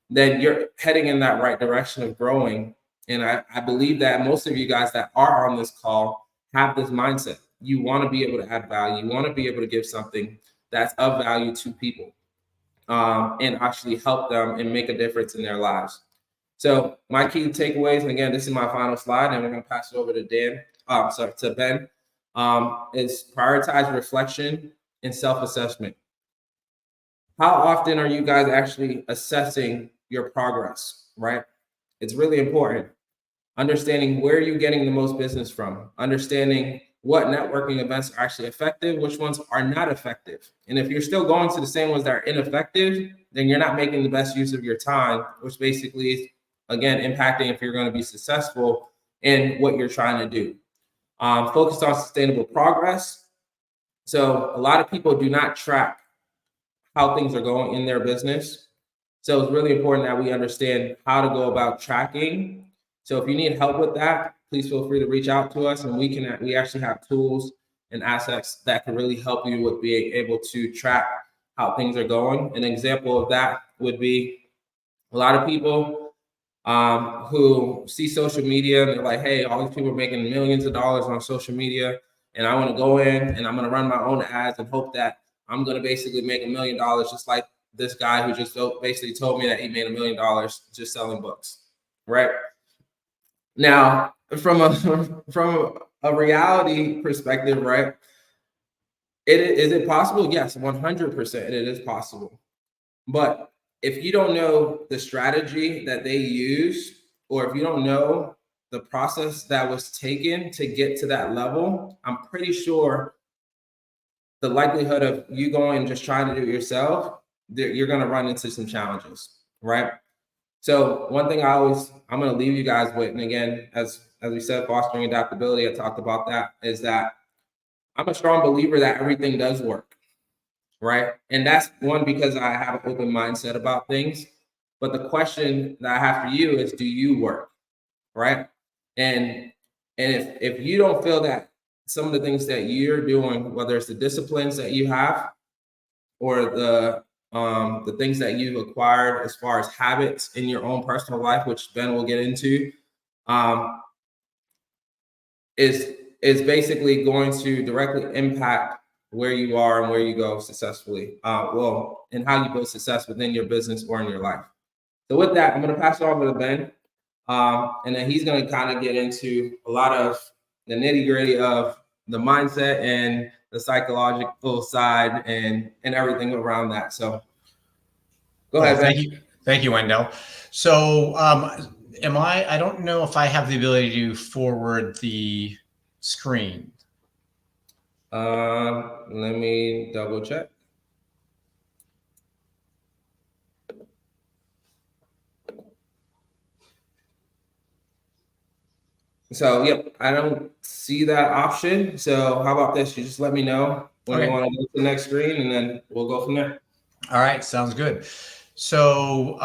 Speaker 1: then you're heading in that right direction of growing. And I believe that most of you guys that are on this call have this mindset. You want to be able to add value. You want to be able to give something that's of value to people, and actually help them and make a difference in their lives. So my key takeaways, and again, this is my final slide, and we're going to pass it over to to Ben, is prioritize reflection and self-assessment. How often are you guys actually assessing your progress, right? It's really important. Understanding where you're getting the most business from, understanding what networking events are actually effective, which ones are not effective. And if you're still going to the same ones that are ineffective, then you're not making the best use of your time, which basically is, again, impacting if you're going to be successful in what you're trying to do. Focus on sustainable progress. So a lot of people do not track how things are going in their business. So it's really important that we understand how to go about tracking. So if you need help with that, please feel free to reach out to us, and we actually have tools and assets that can really help you with being able to track how things are going. An example of that would be a lot of people who see social media and they're like, hey, all these people are making millions of dollars on social media, and I want to go in and I'm going to run my own ads and hope that I'm going to basically make $1 million, just like this guy who just basically told me that he made $1 million just selling books, right? Now, from a reality perspective, right? Is it possible? Yes, 100% it is possible. But if you don't know the strategy that they use, or if you don't know the process that was taken to get to that level, I'm pretty sure the likelihood of you going and just trying to do it yourself, you're going to run into some challenges, right? So one thing I'm going to leave you guys with, and again, as we said, fostering adaptability, I talked about that, is that I'm a strong believer that everything does work, right? And that's one, because I have an open mindset about things. But the question that I have for you is, do you work, right? And if you don't feel that some of the things that you're doing, whether it's the disciplines that you have or the things that you've acquired as far as habits in your own personal life, which Ben will get into, is basically going to directly impact where you are and where you go successfully, and how you build success within your business or in your life. So with that, I'm going to pass it over to Ben, and then he's going to kind of get into a lot of the nitty-gritty of the mindset and the psychological side and everything around that. So go ahead, Ben.
Speaker 2: Thank you, Wendell. So I don't know if I have the ability to forward the screen.
Speaker 1: Let me double check. So, yep, I don't see that option. So how about this? You just let me know when you want to go to the next screen, and then we'll go from there.
Speaker 2: All right, sounds good. So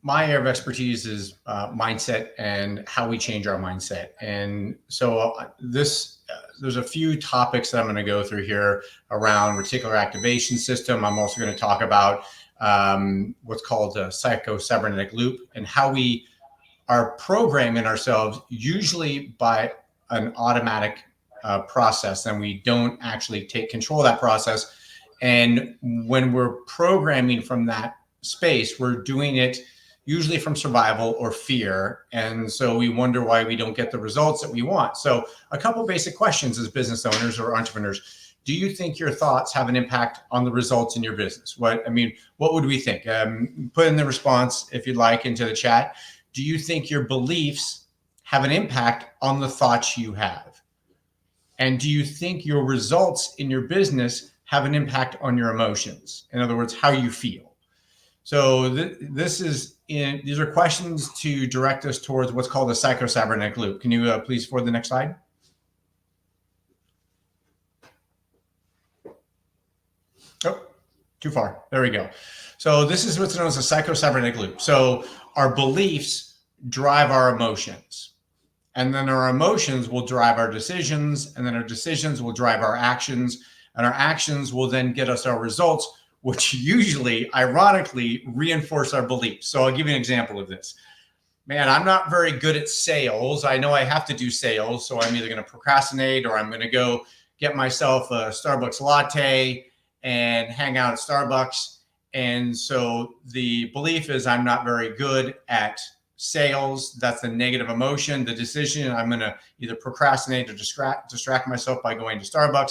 Speaker 2: my area of expertise is mindset and how we change our mindset. And so there's a few topics that I'm going to go through here around reticular activation system. I'm also going to talk about what's called a psychocybernetic loop and how we are programming ourselves usually by an automatic process, and we don't actually take control of that process. And when we're programming from that space, we're doing it usually from survival or fear. And so we wonder why we don't get the results that we want. So a couple basic questions as business owners or entrepreneurs. Do you think your thoughts have an impact on the results in your business? What would we think? Put in the response, if you'd like, into the chat. Do you think your beliefs have an impact on the thoughts you have? And do you think your results in your business have an impact on your emotions? In other words, how you feel. So these are questions to direct us towards what's called a psychocybernetic loop. Can you please forward the next slide? Oh, too far. There we go. So this is what's known as a psychocybernetic loop. So our beliefs drive our emotions, and then our emotions will drive our decisions, and then our decisions will drive our actions, and our actions will then get us our results, which usually, ironically, reinforce our beliefs. So I'll give you an example of this. Man, I'm not very good at sales. I know I have to do sales, so I'm either going to procrastinate or I'm going to go get myself a Starbucks latte and hang out at Starbucks. And so the belief is I'm not very good at sales. That's the negative emotion. The decision, I'm going to either procrastinate or distract myself by going to Starbucks.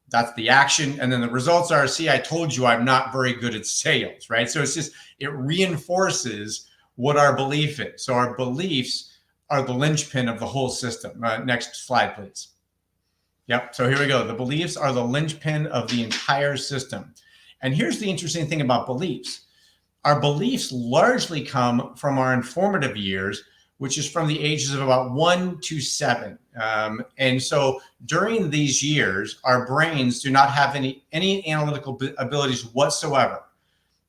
Speaker 2: That's the action. And then the results are, see, I told you I'm not very good at sales, right? So it reinforces what our belief is. So our beliefs are the linchpin of the whole system. Next slide, please. Yep. So here we go. The beliefs are the linchpin of the entire system. And here's the interesting thing about beliefs. Our beliefs largely come from our informative years, which is from the ages of about 1 to 7. And so during these years, our brains do not have any analytical abilities whatsoever.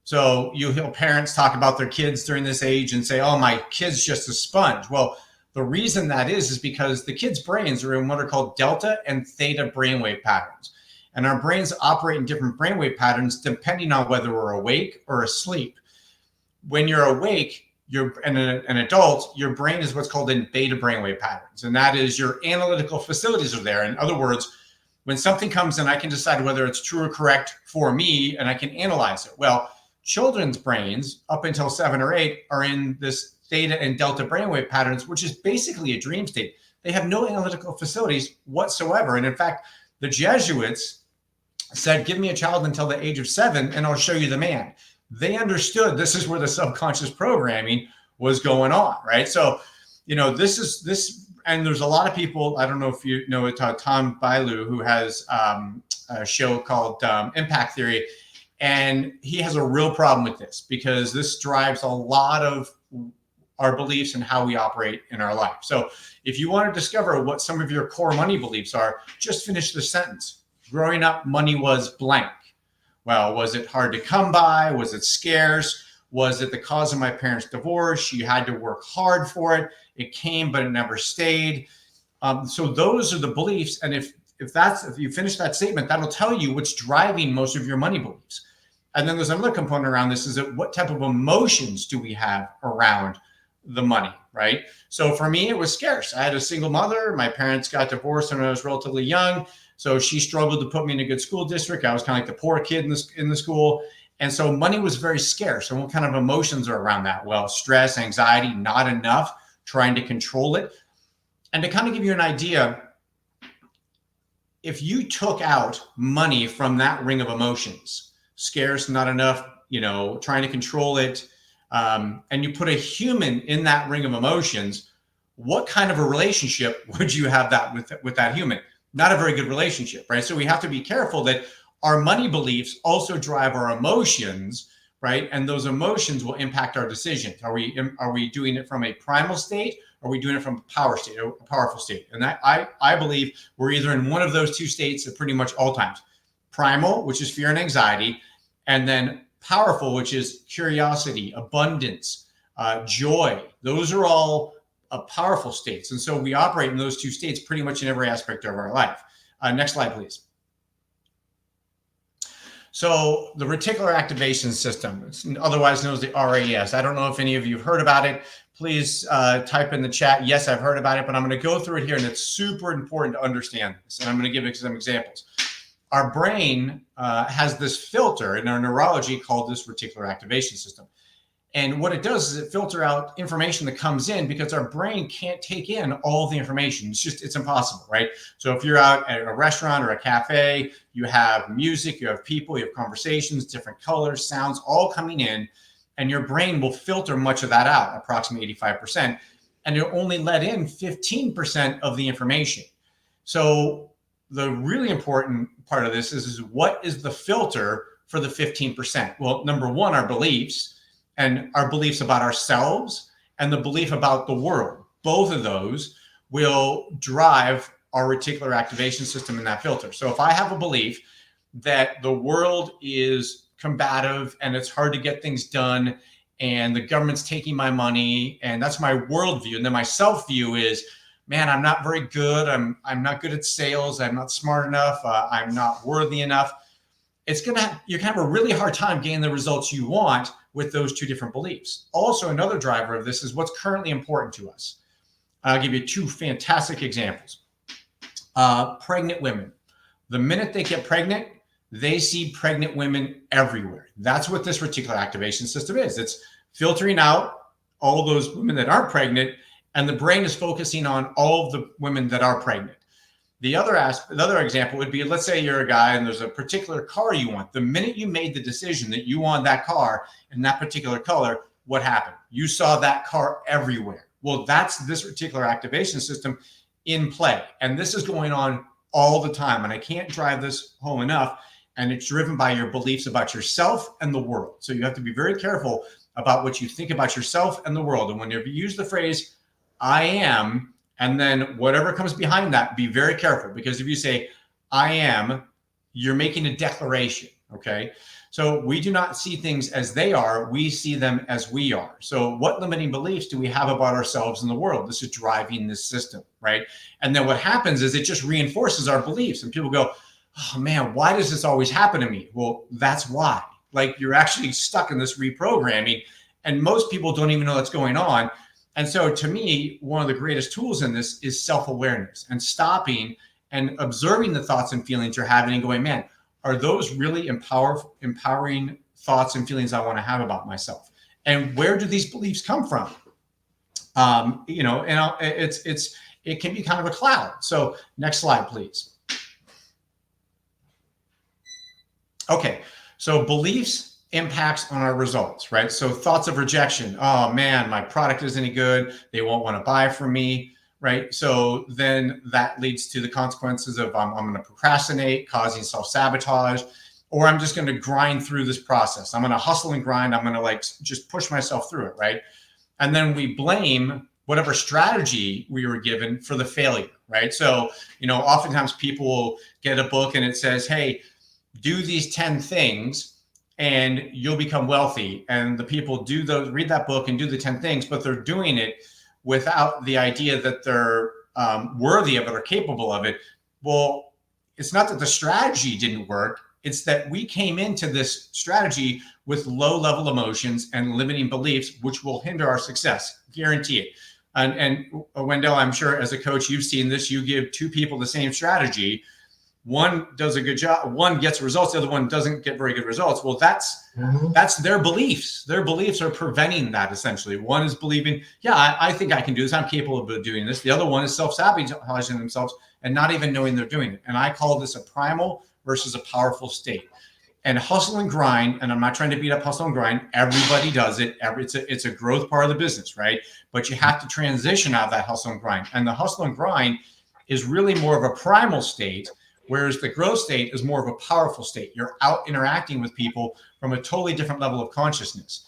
Speaker 2: So you hear parents talk about their kids during this age and say, oh, my kid's just a sponge. Well, the reason that is because the kids' brains are in what are called delta and theta brainwave patterns. And our brains operate in different brainwave patterns depending on whether we're awake or asleep. When you're awake, you're an adult, your brain is what's called in beta brainwave patterns. And that is your analytical facilities are there. In other words, when something comes in, I can decide whether it's true or correct for me, and I can analyze it. Well, children's brains up until 7 or 8 are in this theta and delta brainwave patterns, which is basically a dream state. They have no analytical facilities whatsoever. And in fact, the Jesuits said, give me a child until the age of 7 and I'll show you the man. They understood this is where the subconscious programming was going on, right? So, this, and there's a lot of people, I don't know if you know it, Tom Bilyeu, who has a show called Impact Theory, and he has a real problem with this because this drives a lot of our beliefs and how we operate in our life. So if you want to discover what some of your core money beliefs are, just finish the sentence. Growing up, money was blank. Well, was it hard to come by? Was it scarce? Was it the cause of my parents' divorce? You had to work hard for it. It came, but it never stayed. So those are the beliefs. And if you finish that statement, that'll tell you what's driving most of your money beliefs. And then there's another component around this is that what type of emotions do we have around the money, right? So for me, it was scarce. I had a single mother. My parents got divorced when I was relatively young. So she struggled to put me in a good school district. I was kind of like the poor kid in the school. And so money was very scarce. And what kind of emotions are around that? Well, stress, anxiety, not enough, trying to control it. And to kind of give you an idea, if you took out money from that ring of emotions, scarce, not enough, trying to control it, and you put a human in that ring of emotions, what kind of a relationship would you have that with that human? Not a very good relationship, right? So we have to be careful that our money beliefs also drive our emotions, right? And those emotions will impact our decisions. Are we doing it from a primal state? Or are we doing it from a power state, a powerful state? And I believe we're either in one of those two states at pretty much all times. Primal, which is fear and anxiety, and then powerful, which is curiosity, abundance, joy. Those are all powerful states. And so we operate in those two states pretty much in every aspect of our life. Next slide, please. So the reticular activation system, otherwise known as the RAS. I don't know if any of you have heard about it. Please type in the chat, yes, I've heard about it, but I'm going to go through it here, and it's super important to understand this. And I'm going to give some examples. Our brain has this filter in our neurology called this reticular activation system. And what it does is it filters out information that comes in because our brain can't take in all the information. It's impossible, right? So if you're out at a restaurant or a cafe, you have music, you have people, you have conversations, different colors, sounds, all coming in, and your brain will filter much of that out, approximately 85%, and it'll only let in 15% of the information. So the really important part of this is what is the filter for the 15%? Well, number one, our beliefs, and our beliefs about ourselves and the belief about the world. Both of those will drive our reticular activation system in that filter. So if I have a belief that the world is combative and it's hard to get things done and the government's taking my money, and that's my worldview, and then my self-view is, man, I'm not very good. I'm not good at sales. I'm not smart enough. I'm not worthy enough. You're gonna have a really hard time getting the results you want with those two different beliefs. Also, another driver of this is what's currently important to us. I'll give you two fantastic examples. Pregnant women. The minute they get pregnant, they see pregnant women everywhere. That's what this reticular activation system is. It's filtering out all those women that aren't pregnant, and the brain is focusing on all of the women that are pregnant. Another example would be, let's say you're a guy and there's a particular car you want. The minute you made the decision that you want that car in that particular color, what happened? You saw that car everywhere. Well, that's this reticular activation system in play. And this is going on all the time. And I can't drive this home enough. And it's driven by your beliefs about yourself and the world. So you have to be very careful about what you think about yourself and the world. And when you use the phrase, I am, and then whatever comes behind that, be very careful, because if you say, I am, you're making a declaration, okay? So we do not see things as they are, we see them as we are. So what limiting beliefs do we have about ourselves and the world? This is driving this system, right? And then what happens is it just reinforces our beliefs, and people go, oh man, why does this always happen to me? Well, that's why. Like, you're actually stuck in this reprogramming, and most people don't even know what's going on. And so to me, one of the greatest tools in this is self-awareness and stopping and observing the thoughts and feelings you're having and going, man, are those really empowering thoughts and feelings I want to have about myself? And where do these beliefs come from? It can be kind of a cloud. So next slide, please. Okay, so beliefs impacts on our results, right? So thoughts of rejection. Oh man, my product isn't any good. They won't want to buy from me, right? So then that leads to the consequences of I'm going to procrastinate, causing self-sabotage, or I'm just going to grind through this process. I'm going to hustle and grind. I'm going to just push myself through it, right? And then we blame whatever strategy we were given for the failure, right? So, oftentimes people will get a book and it says, hey, do these 10 things and you'll become wealthy. And the people read that book and do the 10 things, but they're doing it without the idea that they're worthy of it or capable of it. Well, it's not that the strategy didn't work. It's that we came into this strategy with low level emotions and limiting beliefs, which will hinder our success. Guarantee it. And Wendell, I'm sure as a coach, you've seen this. You give two people the same strategy. One does a good job, one gets results, the other one doesn't get very good results. Well, that's their beliefs. Their beliefs are preventing that, essentially. One is believing, yeah, I think I can do this. I'm capable of doing this. The other one is self-sabotaging themselves and not even knowing they're doing it. And I call this a primal versus a powerful state. And hustle and grind, and I'm not trying to beat up hustle and grind. Everybody does it. It's a growth part of the business, right? But you have to transition out of that hustle and grind. And the hustle and grind is really more of a primal state, whereas the growth state is more of a powerful state. You're out interacting with people from a totally different level of consciousness.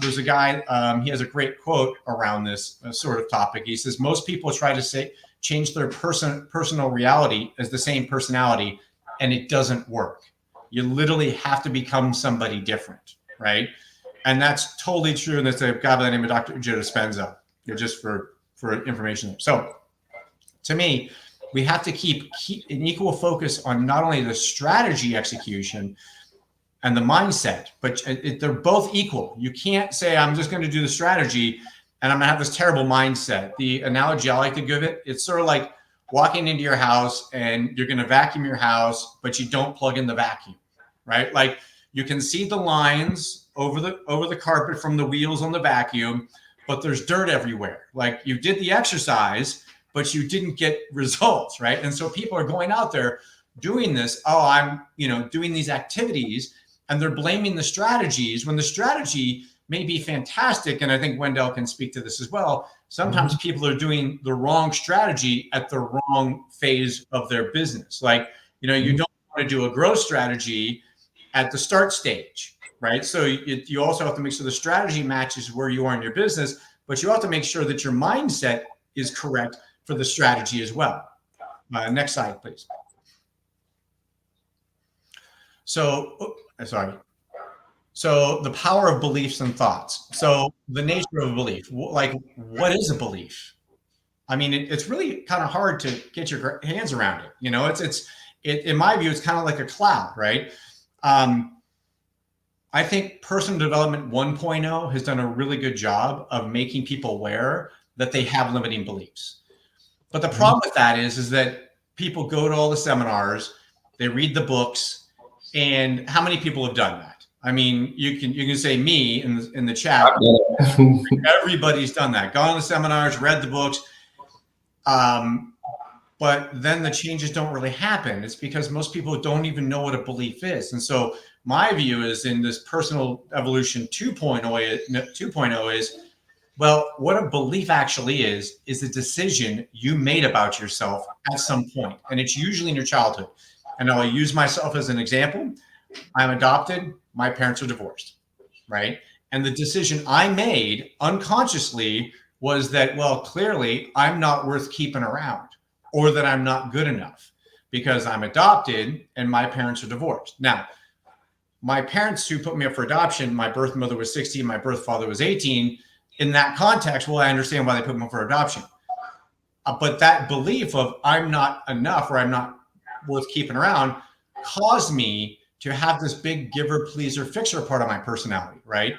Speaker 2: There's a guy, he has a great quote around this sort of topic. He says, most people try to change their personal reality as the same personality, and it doesn't work. You literally have to become somebody different, right? And that's totally true. And that's a guy by the name of Dr. Joe Dispenza, just for information. So to me, we have to keep an equal focus on not only the strategy execution and the mindset, but they're both equal. You can't say, I'm just going to do the strategy and I'm going to have this terrible mindset. The analogy I like to give it, it's sort of like walking into your house and you're going to vacuum your house, but you don't plug in the vacuum, right? Like you can see the lines over the carpet from the wheels on the vacuum, but there's dirt everywhere. Like you did the exercise, but you didn't get results, right? And so people are going out there doing this. Oh, I'm, doing these activities, and they're blaming the strategies when the strategy may be fantastic. And I think Wendell can speak to this as well. Sometimes people are doing the wrong strategy at the wrong phase of their business. Like, you don't want to do a growth strategy at the start stage, right? So you also have to make sure the strategy matches where you are in your business, but you have to make sure that your mindset is correct for the strategy as well. Next slide, please. So the power of beliefs and thoughts. So the nature of a belief, like what is a belief? I mean, it's really kind of hard to get your hands around it. In my view, it's kind of like a cloud, right? I think personal development 1.0 has done a really good job of making people aware that they have limiting beliefs. But the problem with that is that people go to all the seminars, they read the books, and how many people have done that? I mean, you can say me in the chat. Everybody's done that. Gone to the seminars, read the books, but then the changes don't really happen. It's because most people don't even know what a belief is. And so my view is in this personal evolution 2.0 is, well, what a belief actually is a decision you made about yourself at some point. And it's usually in your childhood. And I'll use myself as an example. I'm adopted. My parents are divorced, right? And the decision I made unconsciously was that, well, clearly I'm not worth keeping around, or that I'm not good enough because I'm adopted and my parents are divorced. Now, my parents who put me up for adoption, my birth mother was 16, my birth father was 18. In that context, well, I understand why they put me up for adoption. But that belief of I'm not enough or I'm not worth keeping around caused me to have this big giver, pleaser, fixer part of my personality, right?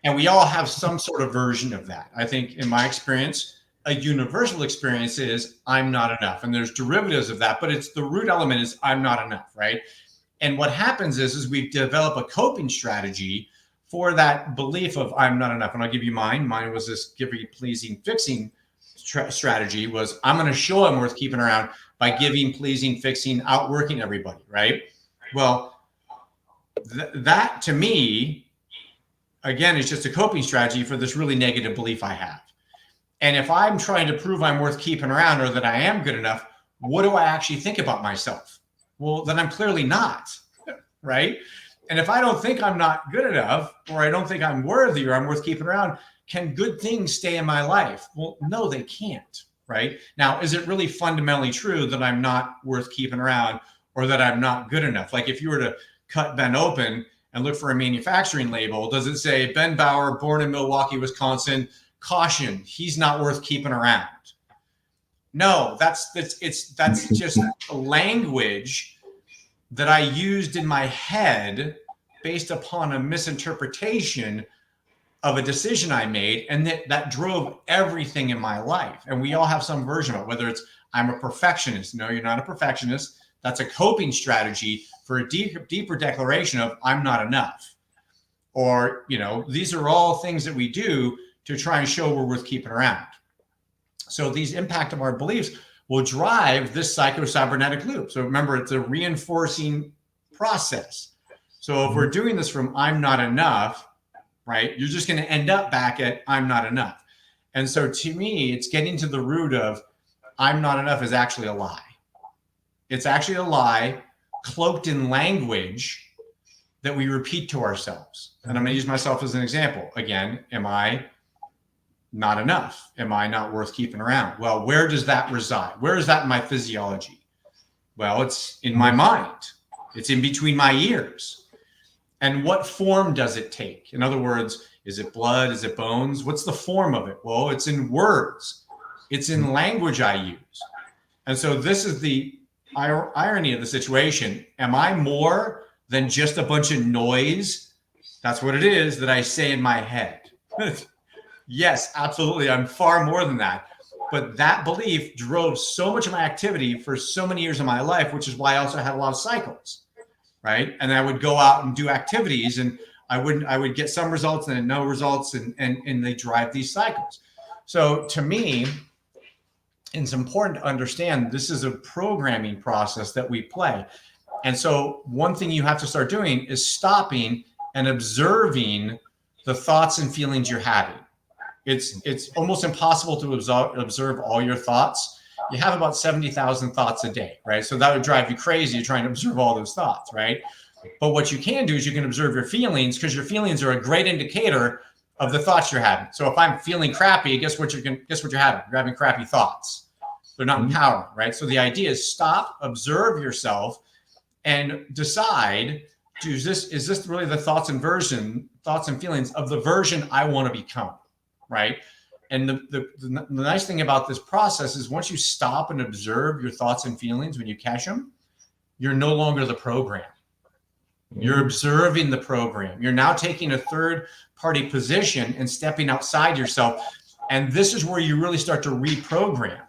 Speaker 2: And we all have some sort of version of that. I think in my experience, a universal experience is I'm not enough. And there's derivatives of that, but it's the root element is I'm not enough, right? And what happens is we develop a coping strategy for that belief of I'm not enough. And I'll give you mine. Mine was this giving, pleasing, fixing strategy was I'm going to show I'm worth keeping around by giving, pleasing, fixing, outworking everybody, right? Well, that to me, again, is just a coping strategy for this really negative belief I have. And if I'm trying to prove I'm worth keeping around or that I am good enough, what do I actually think about myself? Well, then I'm clearly not, right? And if I don't think I'm not good enough, or I don't think I'm worthy or I'm worth keeping around, can good things stay in my life? Well, no, they can't, right? Now, is it really fundamentally true that I'm not worth keeping around or that I'm not good enough? Like if you were to cut Ben open and look for a manufacturing label, does it say Ben Bauer, born in Milwaukee, Wisconsin, caution, he's not worth keeping around? No, that's just a language that I used in my head based upon a misinterpretation of a decision I made, and that drove everything in my life. And we all have some version of it, whether it's I'm a perfectionist. No, you're not a perfectionist. That's a coping strategy for a deeper declaration of I'm not enough. Or, these are all things that we do to try and show we're worth keeping around. So these impact of our beliefs will drive this psycho-cybernetic loop. So remember, it's a reinforcing process. So if we're doing this from I'm not enough, right, you're just going to end up back at I'm not enough. And so to me, it's getting to the root of I'm not enough is actually a lie. It's actually a lie cloaked in language that we repeat to ourselves. And I'm going to use myself as an example. Again, am I not enough? Am I not worth keeping around? Well, where does that reside? Where is that in my physiology? Well, it's in my mind. It's in between my ears. And what form does it take? In other words, is it blood? Is it bones? What's the form of it? Well, it's in words. It's in language I use. And so this is the irony of the situation. Am I more than just a bunch of noise? That's what it is that I say in my head. Yes, absolutely. I'm far more than that. But that belief drove so much of my activity for so many years of my life, which is why I also had a lot of cycles, right? And I would go out and do activities, and I would get some results and then no results, and they drive these cycles. So to me, it's important to understand this is a programming process that we play. And so one thing you have to start doing is stopping and observing the thoughts and feelings you're having. It's almost impossible to observe all your thoughts. You have about 70,000 thoughts a day, right? So that would drive you crazy trying to observe all those thoughts, right? But what you can do is you can observe your feelings, because your feelings are a great indicator of the thoughts you're having. So if I'm feeling crappy, guess what you're having? You're having crappy thoughts. They're not empowering, right? So the idea is stop, observe yourself, and decide, is this really the thoughts and feelings of the version I want to become, right? And the nice thing about this process is once you stop and observe your thoughts and feelings, when you catch them, you're no longer the program. You're observing the program. You're now taking a third-party position and stepping outside yourself. And this is where you really start to reprogram.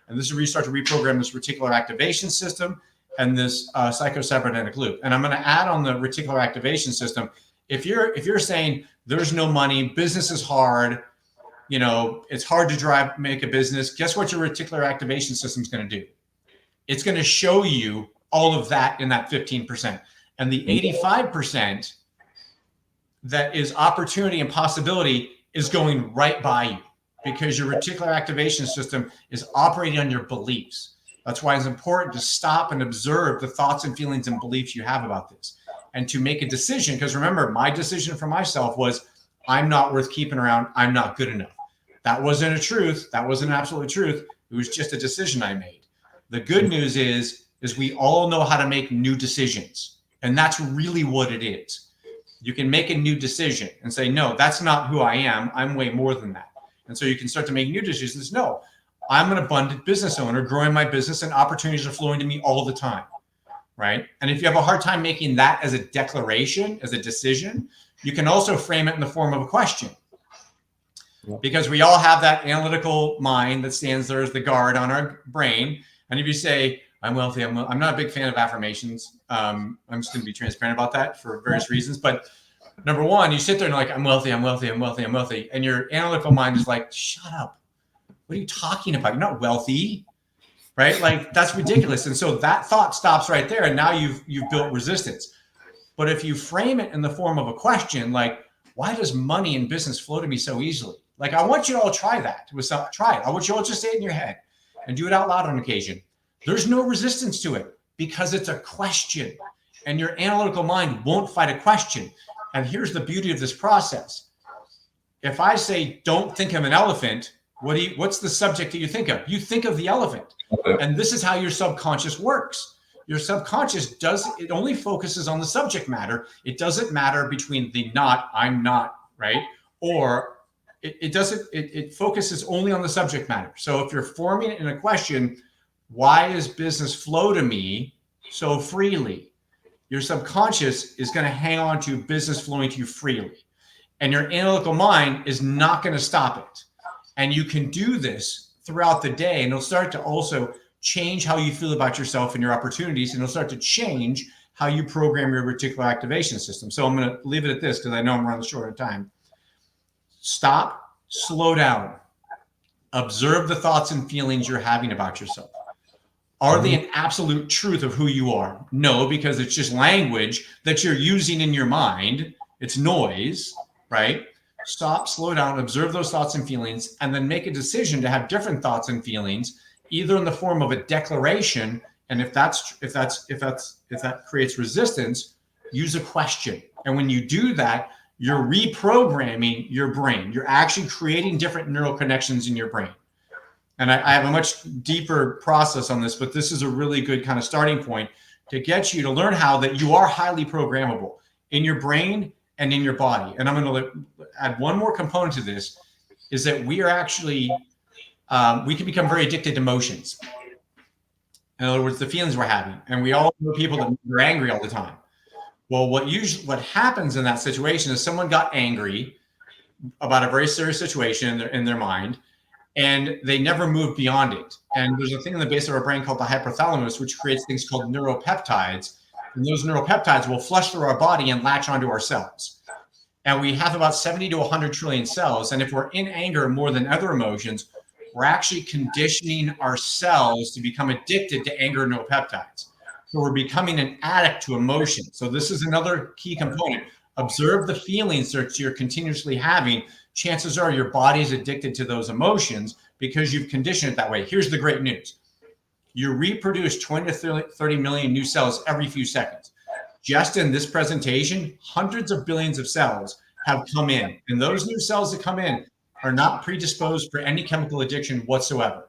Speaker 2: And this is where you start to reprogram this reticular activation system and this psychocybernetic loop. And I'm going to add on the reticular activation system. If you're saying there's no money, business is hard, it's hard to make a business, guess what your reticular activation system is going to do? It's going to show you all of that in that 15%. And the 85% that is opportunity and possibility is going right by you, because your reticular activation system is operating on your beliefs. That's why it's important to stop and observe the thoughts and feelings and beliefs you have about this, and to make a decision. Because remember, my decision for myself was, I'm not worth keeping around. I'm not good enough. That wasn't a truth. That wasn't an absolute truth. It was just a decision I made. The good news is we all know how to make new decisions. And that's really what it is. You can make a new decision and say, no, that's not who I am. I'm way more than that. And so you can start to make new decisions. No, I'm an abundant business owner growing my business, and opportunities are flowing to me all the time, right? And if you have a hard time making that as a declaration, as a decision, you can also frame it in the form of a question. Because we all have that analytical mind that stands there as the guard on our brain. And if you say, I'm wealthy, I'm not a big fan of affirmations. I'm just going to be transparent about that for various reasons. But number one, you sit there and you're like, I'm wealthy, I'm wealthy, I'm wealthy, I'm wealthy. And your analytical mind is like, shut up. What are you talking about? You're not wealthy, right? Like, that's ridiculous. And so that thought stops right there. And now you've built resistance. But if you frame it in the form of a question, like, why does money and business flow to me so easily? Like, I want you to all try that. Try it. I want you all to say it in your head and do it out loud on occasion. There's no resistance to it because it's a question, and your analytical mind won't fight a question. And here's the beauty of this process. If I say, don't think of an elephant, what's the subject that you think of? You think of the elephant. And this is how your subconscious works. Your subconscious it only focuses on the subject matter. It doesn't matter between I'm not, right? Or it focuses only on the subject matter. So if you're forming it in a question, why does business flow to me so freely? Your subconscious is going to hang on to business flowing to you freely. And your analytical mind is not going to stop it. And you can do this throughout the day, and it'll start to also change how you feel about yourself and your opportunities, and it'll start to change how you program your reticular activation system. So I'm going to leave it at this because I know I'm running short of time. Stop, slow down, observe the thoughts and feelings you're having about yourself. Are they an absolute truth of who you are? No, because it's just language that you're using in your mind. It's noise, right? Stop, slow down, observe those thoughts and feelings, and then make a decision to have different thoughts and feelings, either in the form of a declaration, and if that creates resistance, use a question. And when you do that, you're reprogramming your brain. You're actually creating different neural connections in your brain. And I have a much deeper process on this, but this is a really good kind of starting point to get you to learn how that you are highly programmable in your brain and in your body. And I'm going to add one more component to this, is that we are actually, we can become very addicted to emotions. In other words, the feelings we're having. And we all know people that are angry all the time. Well, what happens in that situation is someone got angry about a very serious situation in their mind, and they never moved beyond it. And there's a thing in the base of our brain called the hypothalamus, which creates things called neuropeptides. And those neuropeptides will flush through our body and latch onto our cells. And we have about 70 to 100 trillion cells. And if we're in anger more than other emotions, we're actually conditioning our cells to become addicted to anger neuropeptides. So we're becoming an addict to emotion. So this is another key component. Observe the feelings that you're continuously having. Chances are your body's addicted to those emotions because you've conditioned it that way. Here's the great news. You reproduce 20 to 30 million new cells every few seconds. Just in this presentation, hundreds of billions of cells have come in. And those new cells that come in are not predisposed for any chemical addiction whatsoever.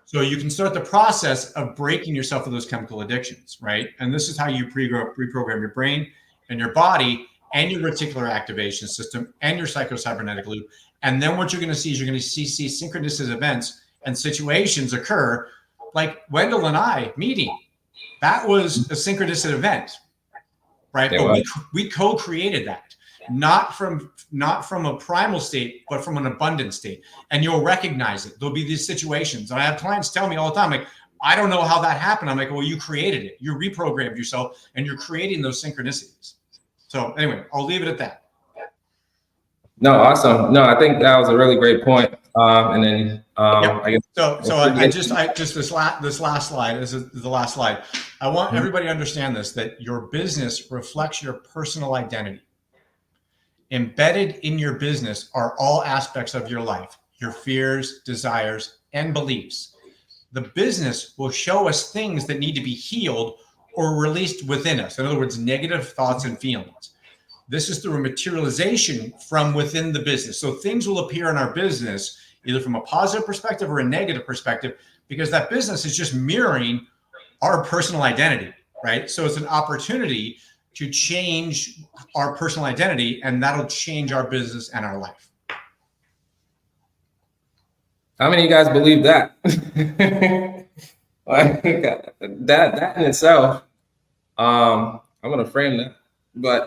Speaker 2: So you can start the process of breaking yourself of those chemical addictions, right? And this is how you reprogram your brain and your body and your reticular activation system and your psychocybernetic loop. And then what you're going to see is you're going to see synchronistic events and situations occur, like Wendell and I meeting. That was a synchronistic event, right? But we co-created that, not from a primal state, but from an abundant state. And you'll recognize it. There'll be these situations. And I have clients tell me all the time, like, I don't know how that happened. I'm like, well, you created it. You reprogrammed yourself and you're creating those synchronicities. So anyway, I'll leave it at that.
Speaker 1: No, awesome. No, I think that was a really great point. And then I guess
Speaker 2: I just this last slide is the last slide. I want everybody to understand this, that your business reflects your personal identity. Embedded in your business are all aspects of your life, your fears, desires, and beliefs. The business will show us things that need to be healed or released within us. In other words, negative thoughts and feelings. This is through a materialization from within the business. So things will appear in our business, either from a positive perspective or a negative perspective, because that business is just mirroring our personal identity, right? So it's an opportunity to change our personal identity, and that'll change our business and our life.
Speaker 1: How many of you guys believe that? that in itself, I'm gonna frame that, but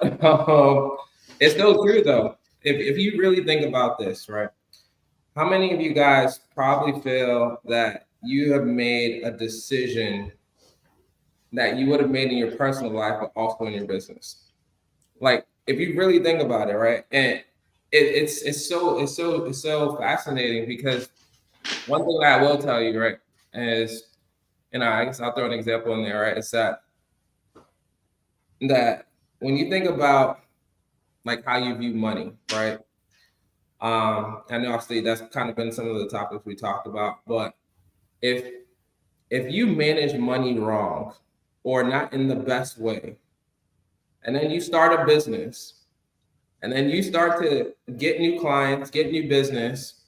Speaker 1: it's so true though. If you really think about this, right? How many of you guys probably feel that you have made a decision that you would have made in your personal life, but also in your business? Like, if you really think about it, right? And it's so fascinating, because one thing that I will tell you, right, is, I guess I'll throw an example in there, right? It's that when you think about like how you view money, right? And obviously that's kind of been some of the topics we talked about, but if you manage money wrong or not in the best way, and then you start a business, and then you start to get new clients, get new business,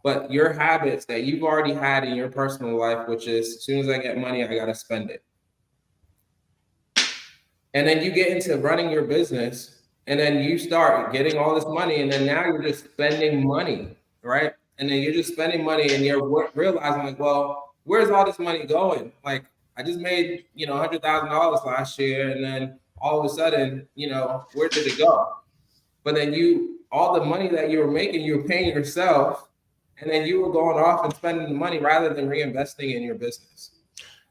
Speaker 1: but your habits that you've already had in your personal life, which is, as soon as I get money, I got to spend it. And then you get into running your business, and then you start getting all this money, and then now you're just spending money, right? And then you're just spending money, and you're realizing, like, well, where's all this money going? Like, I just made, $100,000 last year, and then all of a sudden, where did it go? But then all the money that you were making, you were paying yourself, and then you were going off and spending the money rather than reinvesting in your business.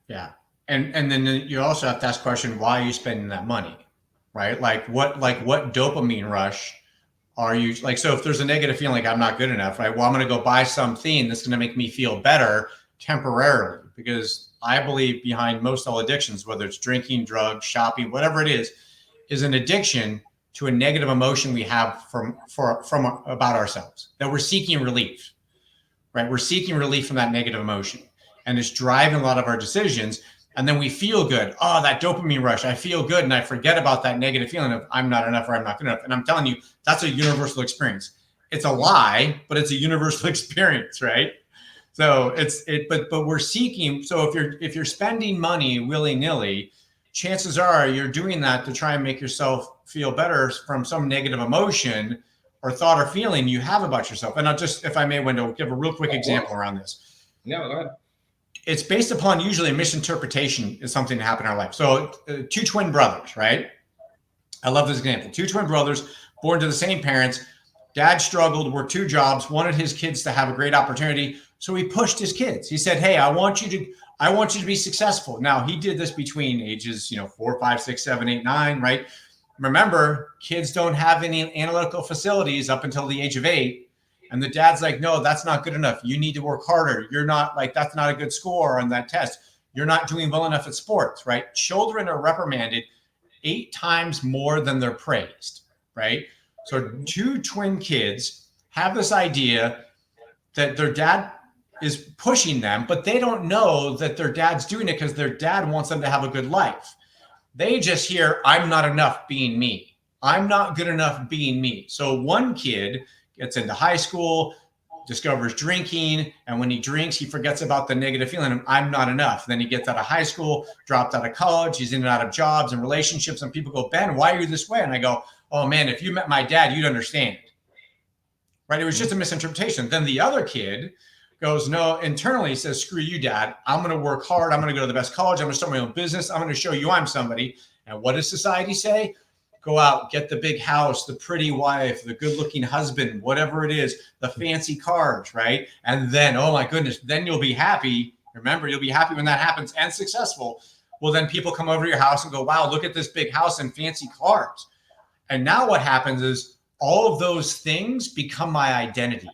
Speaker 2: Yeah. And then you also have to ask the question, why are you spending that money? Right? Like what dopamine rush are you like? So if there's a negative feeling like I'm not good enough, right? Well, I'm going to go buy something that's going to make me feel better temporarily. because I believe behind most all addictions, whether it's drinking, drugs, shopping, whatever it is an addiction to a negative emotion we have from about ourselves, that we're seeking relief, right? We're seeking relief from that negative emotion, and it's driving a lot of our decisions. And then we feel good. Oh, that dopamine rush. I feel good. And I forget about that negative feeling of I'm not enough or I'm not good enough. And I'm telling you, that's a universal experience. It's a lie, but it's a universal experience, right? So but we're seeking. So if you're spending money willy-nilly, chances are you're doing that to try and make yourself feel better from some negative emotion or thought or feeling you have about yourself. And I'll just, if I may, Wendell, give a real quick example around this.
Speaker 1: Yeah, go ahead.
Speaker 2: It's based upon usually a misinterpretation is something that happened in our life. So two twin brothers, right? I love this example. Two twin brothers born to the same parents. Dad struggled, worked two jobs, wanted his kids to have a great opportunity. So he pushed his kids. He said, hey, I want you to be successful. Now he did this between ages, 4, 5, 6, 7, 8, 9, right? Remember, kids don't have any analytical facilities up until the age of 8. And the dad's like, no, that's not good enough. You need to work harder. You're not that's not a good score on that test. You're not doing well enough at sports, right? Children are reprimanded 8 times more than they're praised, right? So two twin kids have this idea that their dad is pushing them, but they don't know that their dad's doing it because their dad wants them to have a good life. They just hear, I'm not enough being me. I'm not good enough being me. So one kid gets into high school, discovers drinking, and when he drinks, he forgets about the negative feeling of I'm not enough. Then he gets out of high school, dropped out of college, he's in and out of jobs and relationships, and people go, Ben, why are you this way? And I go, oh man, if you met my dad, you'd understand. Right? It was just a misinterpretation. Then the other kid goes, no, internally he says, screw you, dad. I'm going to work hard. I'm going to go to the best college. I'm going to start my own business. I'm going to show you I'm somebody. And what does society say? Go out, get the big house, the pretty wife, the good looking husband, whatever it is, the fancy cars, right? And then, oh my goodness, then you'll be happy. Remember, you'll be happy when that happens and successful. Well, then people come over to your house and go, wow, look at this big house and fancy cars. And now what happens is all of those things become my identity.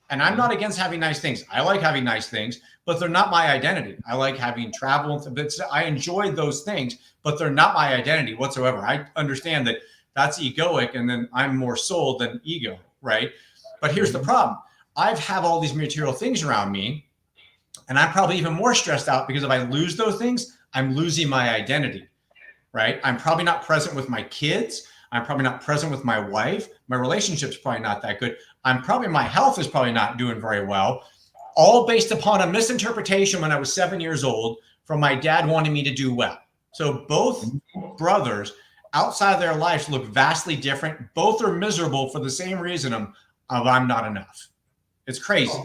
Speaker 2: And I'm not against having nice things. I like having nice things, but they're not my identity. I like having travel. I enjoy those things, but they're not my identity whatsoever. I understand that that's egoic, and then I'm more soul than ego, right? But here's the problem. I have all these material things around me, and I'm probably even more stressed out because if I lose those things, I'm losing my identity, right? I'm probably not present with my kids. I'm probably not present with my wife. My relationship's probably not that good. My health is probably not doing very well, all based upon a misinterpretation when I was 7 years old from my dad wanting me to do well. So both brothers outside of their lives look vastly different. Both are miserable for the same reason of I'm not enough. It's crazy.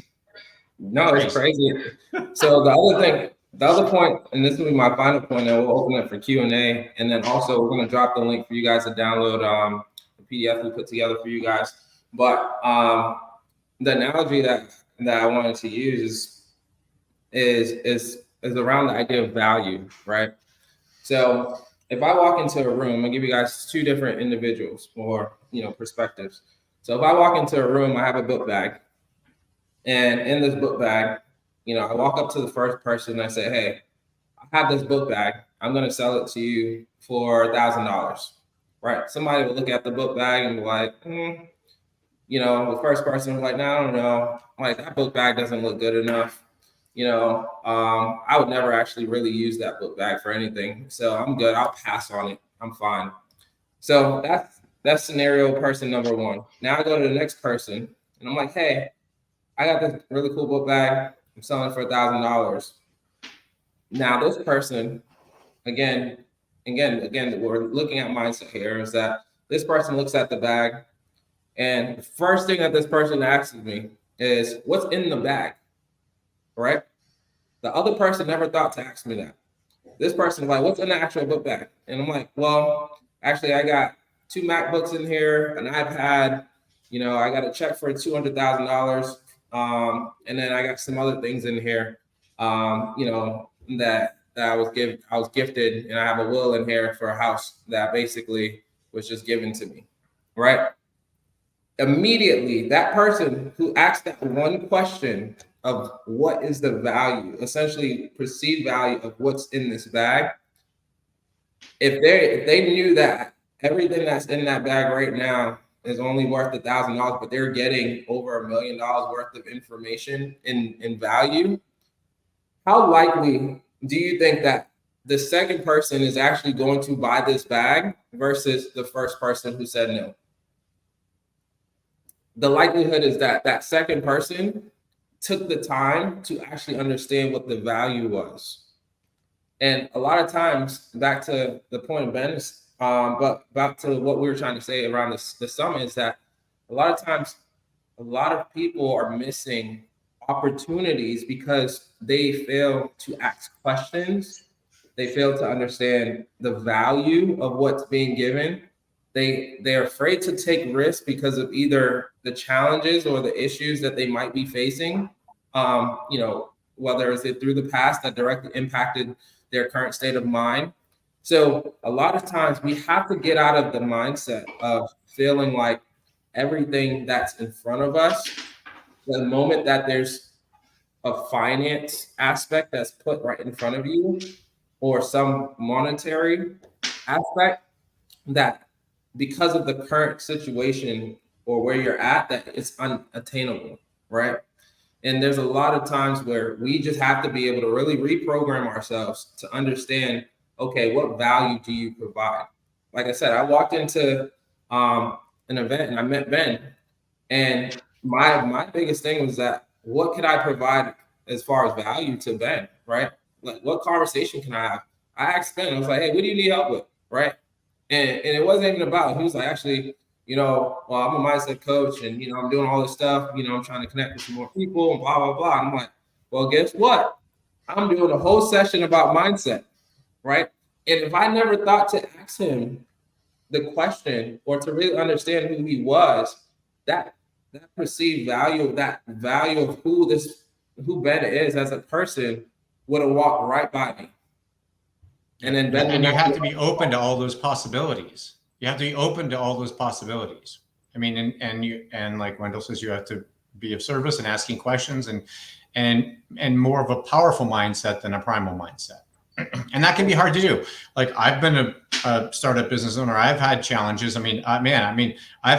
Speaker 1: No, it's crazy. So the other point, and this will be my final point, and we'll open it for Q&A. And then also we're going to drop the link for you guys to download the PDF we put together for you guys. But the analogy that I wanted to use is around the idea of value, right? So if I walk into a room, I'll give you guys 2 different individuals or perspectives. So if I walk into a room, I have a book bag, and in this book bag, I walk up to the first person and I say, hey, I have this book bag. I'm going to sell it to you for $1,000, right? Somebody will look at the book bag and be like, the first person was like, no, I don't know. Like, that book bag doesn't look good enough. I would never actually really use that book bag for anything. So I'm good. I'll pass on it. I'm fine. So that's scenario person number 1. Now I go to the next person and I'm like, hey, I got this really cool book bag. I'm selling it for $1,000. Now this person, again, we're looking at mindset here, is that this person looks at the bag, and the first thing that this person asks me is, what's in the bag, right? The other person never thought to ask me that. This person is like, what's in the actual book bag? And I'm like, well, actually, I got 2 MacBooks in here, an iPad, I got a check for $200,000. And then I got some other things in here, that I was gifted, and I have a will in here for a house that basically was just given to me, right? Immediately, that person who asked that one question of what is the value, essentially perceived value of what's in this bag. If they knew that everything that's in that bag right now is only worth $1,000, but they're getting over $1 million worth of information in value, how likely do you think that the second person is actually going to buy this bag versus the first person who said no? The likelihood is that that second person took the time to actually understand what the value was. And a lot of times, back to the point of Ben's, but back to what we were trying to say around the summit, is that a lot of times, a lot of people are missing opportunities because they fail to ask questions. They fail to understand the value of what's being given. They're afraid to take risks because of either the challenges or the issues that they might be facing. Whether it's through the past that directly impacted their current state of mind. So a lot of times we have to get out of the mindset of feeling like everything that's in front of us, the moment that there's a finance aspect that's put right in front of you, or some monetary aspect, that because of the current situation or where you're at, that it's unattainable, right? And there's a lot of times where we just have to be able to really reprogram ourselves to understand, okay, what value do you provide? Like I said, I walked into an event and I met Ben, and my biggest thing was that what could I provide as far as value to Ben, right? Like, what conversation can I have? I asked Ben, I was like, hey, what do you need help with, right? And it wasn't even about, he was like, actually, well, I'm a mindset coach and, I'm doing all this stuff, I'm trying to connect with some more people and blah, blah, blah. And I'm like, well, guess what? I'm doing a whole session about mindset, right? And if I never thought to ask him the question or to really understand who he was, that perceived value, that value of who Ben is as a person would have walked right by me. And then Ben,
Speaker 2: and you have to be open to all those possibilities. You have to be open to all those possibilities. I mean, and like Wendell says, you have to be of service and asking questions and more of a powerful mindset than a primal mindset. And that can be hard to do. Like, I've been a startup business owner. I've had challenges. I've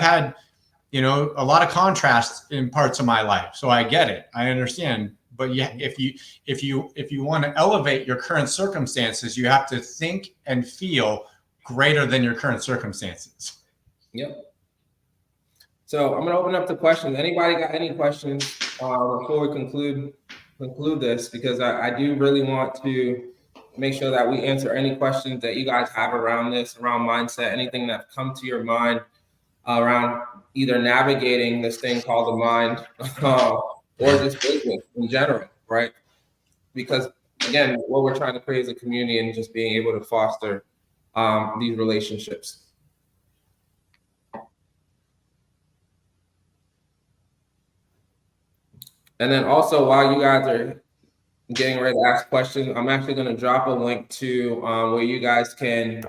Speaker 2: had, a lot of contrast in parts of my life. So I get it. I understand. But yeah, if you want to elevate your current circumstances, you have to think and feel greater than your current circumstances.
Speaker 1: Yep. So I'm going to open up to questions. Anybody got any questions before we conclude this? Because I do really want to make sure that we answer any questions that you guys have around this, around mindset, anything that come to your mind around either navigating this thing called the mind or just business in general, right? Because again, what we're trying to create is a community and just being able to foster these relationships. And then also, while you guys are getting ready to ask questions, I'm actually going to drop a link to where you guys can,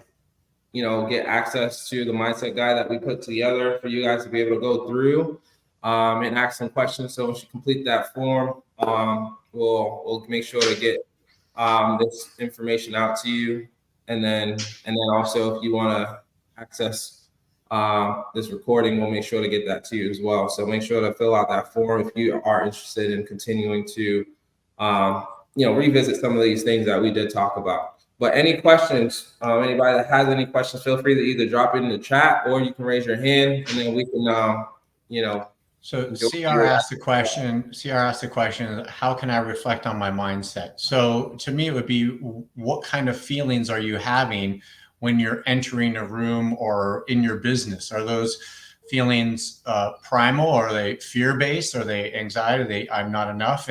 Speaker 1: get access to the mindset guide that we put together for you guys to be able to go through and ask some questions. So once you complete that form, we'll make sure to get this information out to you. And then also, if you want to access this recording, we'll make sure to get that to you as well. So make sure to fill out that form if you are interested in continuing to, revisit some of these things that we did talk about. But any questions, anybody that has any questions, feel free to either drop it in the chat or you can raise your hand and then we can,
Speaker 2: So CR asked the question, how can I reflect on my mindset? So to me, it would be, what kind of feelings are you having when you're entering a room or in your business? Are those feelings primal? Are they fear-based? Are they anxiety? Are they, I'm not enough?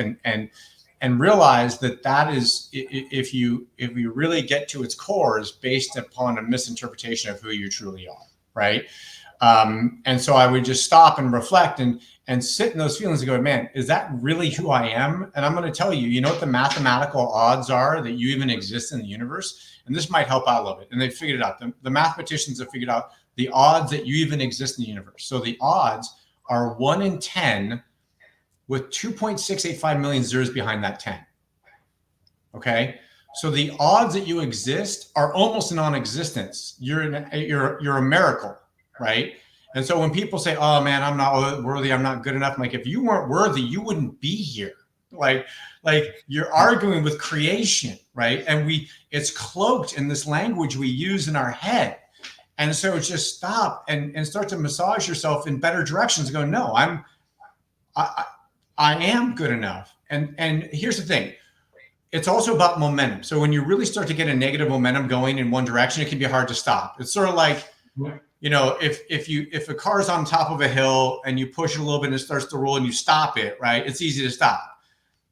Speaker 2: And realize that is, if you really get to its core, is based upon a misinterpretation of who you truly are, right? And so I would just stop and reflect and sit in those feelings and go, man, is that really who I am? And I'm going to tell you, you know what the mathematical odds are that you even exist in the universe? And this might help out a little bit. And they figured it out. The mathematicians have figured out the odds that you even exist in the universe. So the odds are 1 in 10 with 2.685 million zeros behind that 10. Okay. So the odds that you exist are almost non-existence. You're a miracle, right? And so when people say, "Oh man, I'm not worthy, I'm not good enough," I'm like, if you weren't worthy, you wouldn't be here. Like you're arguing with creation, right? And it's cloaked in this language we use in our head. And so just stop and start to massage yourself in better directions. Go, no, I am good enough. And here's the thing. It's also about momentum. So when you really start to get a negative momentum going in one direction, it can be hard to stop. It's sort of like, you know, if a car is on top of a hill and you push it a little bit and it starts to roll and you stop it, right? It's easy to stop.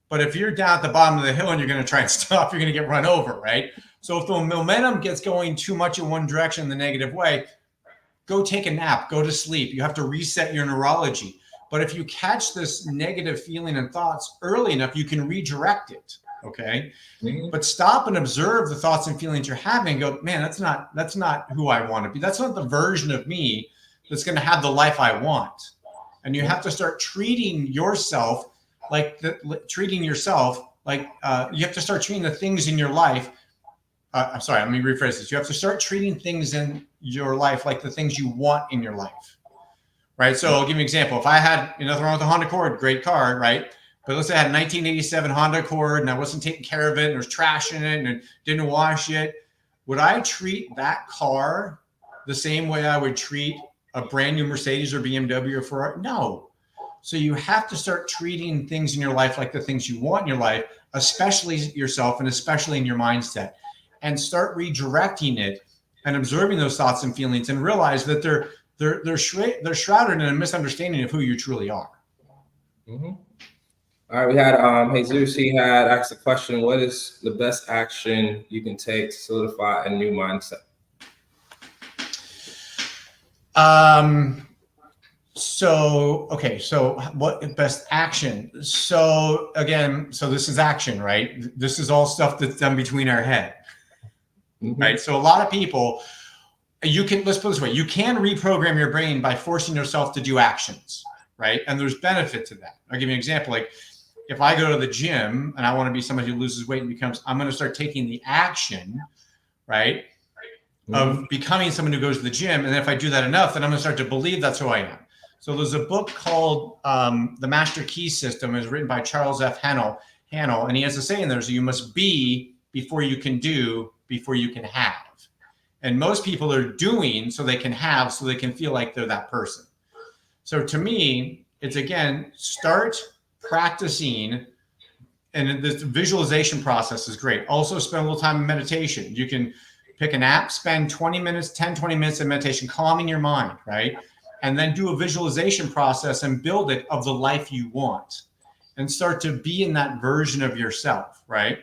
Speaker 2: But if you're down at the bottom of the hill and you're going to try and stop, you're going to get run over, right? So if the momentum gets going too much in one direction in the negative way, go take a nap, go to sleep. You have to reset your neurology. But if you catch this negative feeling and thoughts early enough, you can redirect it. Okay. Mm-hmm. But stop and observe the thoughts and feelings you're having and go, man, that's not who I want to be. That's not the version of me that's going to have the life I want. And you have to start treating yourself like you have to start treating the things in your life. I'm sorry, let me rephrase this. You have to start treating things in your life like the things you want in your life. Right. So I'll give you an example. If I had nothing wrong with the Honda Accord, great car, right? But let's say I had a 1987 Honda Accord and I wasn't taking care of it and there was trash in it and didn't wash it. Would I treat that car the same way I would treat a brand new Mercedes or BMW or Ferrari? No. So you have to start treating things in your life like the things you want in your life, especially yourself and especially in your mindset, and start redirecting it and observing those thoughts and feelings and realize that they're shrouded in a misunderstanding of who you truly are.
Speaker 1: Mm-hmm. All right, we had Jesus. He had asked the question: what is the best action you can take to solidify a new mindset?
Speaker 2: So what best action? So again, this is action, right? This is all stuff that's done between our head, mm-hmm. Right? So a lot of people, let's put it this way, you can reprogram your brain by forcing yourself to do actions, right? And there's benefit to that. I'll give you an example. Like if I go to the gym and I want to be somebody who loses weight and I'm going to start taking the action, right? Mm-hmm. Of becoming someone who goes to the gym. And then if I do that enough, then I'm going to start to believe that's who I am. So there's a book called The Master Key System. It's written by Charles F. Hannell, and he has a saying there, so you must be before you can do, before you can have. And most people are doing so they can have, so they can feel like they're that person. So to me, it's again, start practicing, and this visualization process is great. Also spend a little time in meditation. You can pick an app, spend 20 minutes in meditation, calming your mind, right? And then do a visualization process and build it of the life you want and start to be in that version of yourself, right?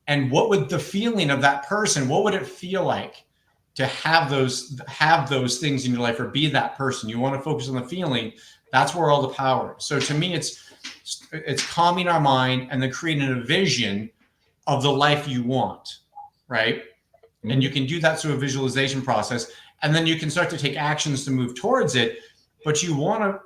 Speaker 2: And what would the feeling of that person, what would it feel like to have those things in your life or be that person? You want to focus on the feeling. That's where all the power is. So to me, it's calming our mind and then creating a vision of the life you want, right? Mm-hmm. And you can do that through a visualization process. And then you can start to take actions to move towards it, but you want to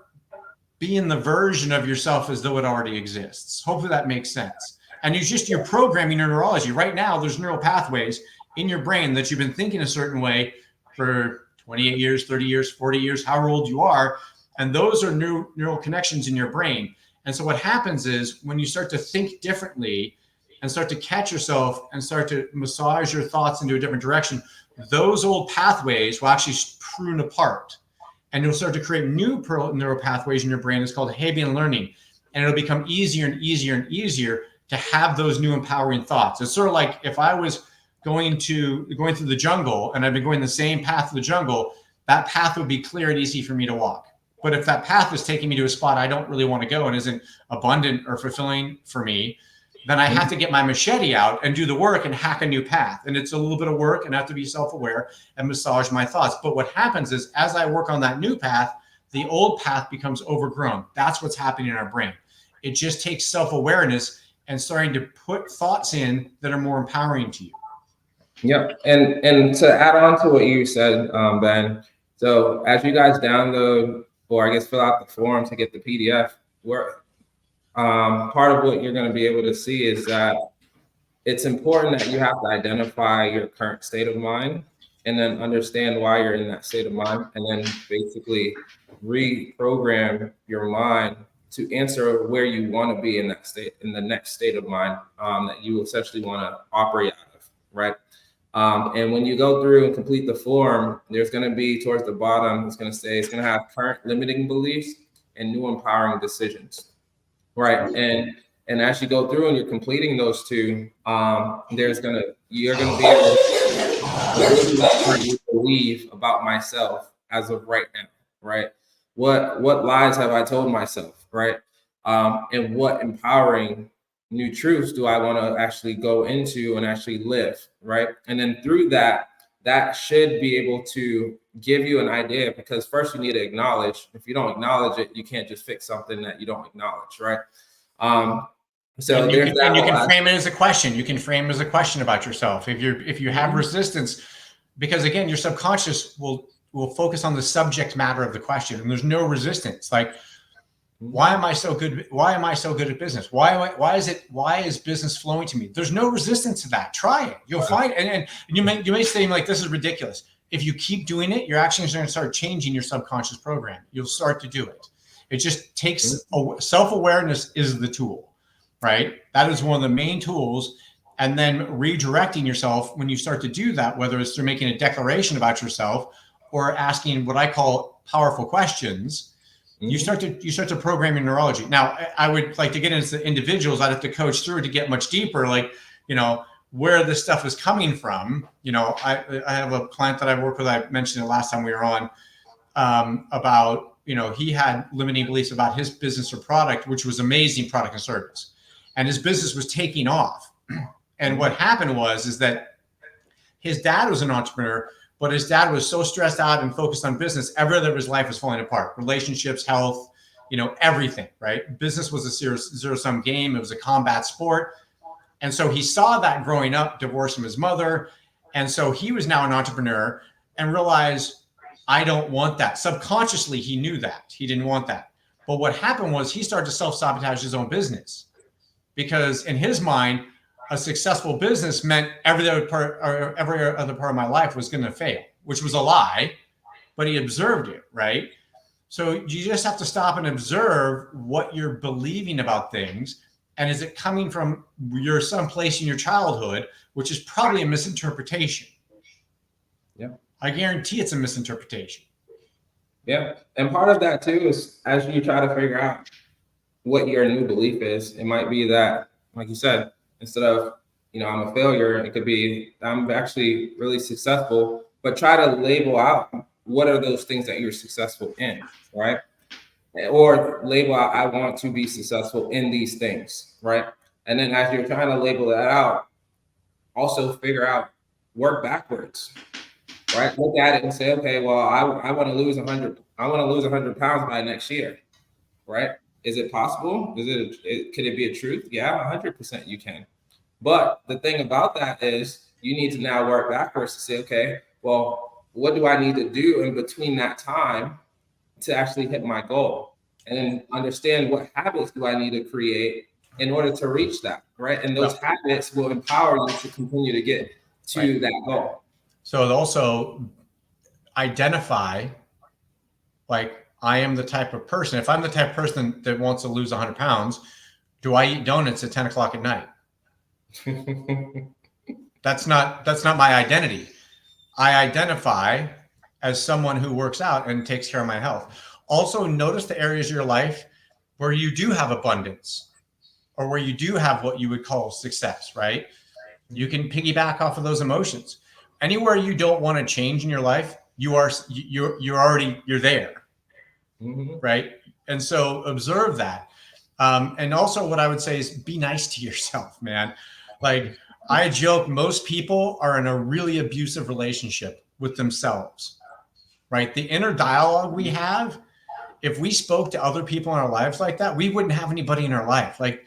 Speaker 2: be in the version of yourself as though it already exists. Hopefully that makes sense. And you're programming your neurology. Right now, there's neural pathways in your brain that you've been thinking a certain way for 28 years, 30 years, 40 years, however old you are. And those are neural connections in your brain. And so what happens is when you start to think differently and start to catch yourself and start to massage your thoughts into a different direction, those old pathways will actually prune apart, and you'll start to create new neural pathways in your brain. It's called Hebbian learning, and it'll become easier and easier and easier to have those new empowering thoughts. It's sort of like if I was going through the jungle and I've been going the same path to the jungle, that path would be clear and easy for me to walk. But if that path is taking me to a spot I don't really want to go and isn't abundant or fulfilling for me, then I have to get my machete out and do the work and hack a new path. And it's a little bit of work, and I have to be self-aware and massage my thoughts. But what happens is as I work on that new path, the old path becomes overgrown. That's what's happening in our brain. It just takes self-awareness and starting to put thoughts in that are more empowering to you.
Speaker 1: Yep. And to add on to what you said, Ben, so as you guys download, or I guess fill out the form to get the PDF, part of what you're going to be able to see is that it's important that you have to identify your current state of mind and then understand why you're in that state of mind, and then basically reprogram your mind to answer where you want to be in that state, in the next state of mind that you essentially want to operate out of, right? And when you go through and complete the form, there's going to be towards the bottom, it's going to say it's going to have current limiting beliefs and new empowering decisions, right? And as you go through and you're completing those two, you're gonna be able to really what you believe about myself as of right now, right? What lies have I told myself, right? And what empowering new truths do I want to actually go into and actually live, right? And then through that, that should be able to give you an idea, because first you need to acknowledge. If you don't acknowledge it, you can't just fix something that you don't acknowledge, right? So
Speaker 2: and
Speaker 1: there's
Speaker 2: you can frame it as a question. You can frame it as a question about yourself. If you have resistance, because again, your subconscious will focus on the subject matter of the question, and there's no resistance. Like, why am I so good? Why am I so good at business? Why is business flowing to me? There's no resistance to that. Try it. You'll find, and you may say like, this is ridiculous. If you keep doing it, your actions are going to start changing your subconscious program. You'll start to do it. It just takes self-awareness is the tool, right? That is one of the main tools. And then redirecting yourself when you start to do that, whether it's through making a declaration about yourself or asking what I call powerful questions, you start to program your neurology. Now, I would like to get into the individuals. I'd have to coach through to get much deeper, like, where this stuff is coming from. I have a client that I work with. I mentioned it last time we were on, about, he had limiting beliefs about his business or product, which was amazing product and service. And his business was taking off. And what happened is that his dad was an entrepreneur, but his dad was so stressed out and focused on business, every other of his life was falling apart. Relationships, health, everything, right? Business was a zero-sum game. It was a combat sport. And so he saw that growing up, divorced from his mother. And so he was now an entrepreneur and realized, I don't want that. Subconsciously, he knew that. He didn't want that. But what happened was he started to self-sabotage his own business, because in his mind, a successful business meant every other part of my life was going to fail, which was a lie, but he observed it, right? So you just have to stop and observe what you're believing about things. And is it coming from someplace in your childhood, which is probably a misinterpretation?
Speaker 1: Yeah.
Speaker 2: I guarantee it's a misinterpretation.
Speaker 1: Yeah. And part of that too is, as you try to figure out what your new belief is, it might be that, like you said, instead of, I'm a failure, it could be, I'm actually really successful, but try to label out what are those things that you're successful in, right? Or label out, I want to be successful in these things, right? And then as you're trying to label that out, also figure out, work backwards, right? Look at it and say, okay, well, I want to lose 100. I want to lose 100 pounds by next year, right? Is it possible? Could it be a truth? Yeah, 100% you can. But the thing about that is you need to now work backwards to say, okay, well, what do I need to do in between that time to actually hit my goal? And then understand what habits do I need to create in order to reach that, right? And those habits will empower you to continue to get to that goal.
Speaker 2: So also identify, like, I am the type of person, if I'm the type of person that wants to lose 100 pounds, do I eat donuts at 10 o'clock at night? That's not my identity. I identify as someone who works out and takes care of my health. Also, notice the areas of your life where you do have abundance, or where you do have what you would call success, right? You can piggyback off of those emotions. Anywhere you don't want to change in your life, you're there. Mm-hmm. Right. And so observe that. And also what I would say is be nice to yourself, man. Like, I joke, most people are in a really abusive relationship with themselves, right? The inner dialogue we have, if we spoke to other people in our lives like that, we wouldn't have anybody in our life. Like,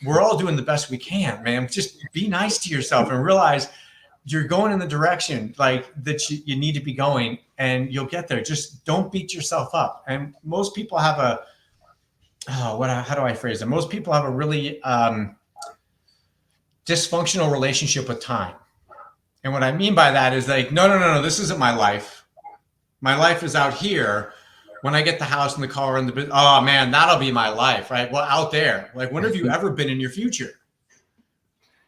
Speaker 2: we're all doing the best we can, man. Just be nice to yourself and realize you're going in the direction like that you need to be going, and you'll get there. Just don't beat yourself up. And most people have how do I phrase it? Most people have a really dysfunctional relationship with time. And what I mean by that is like, no, this isn't my life. My life is out here. When I get the house and the car and the, oh man, that'll be my life, right? Well, out there, like, when have you ever been in your future?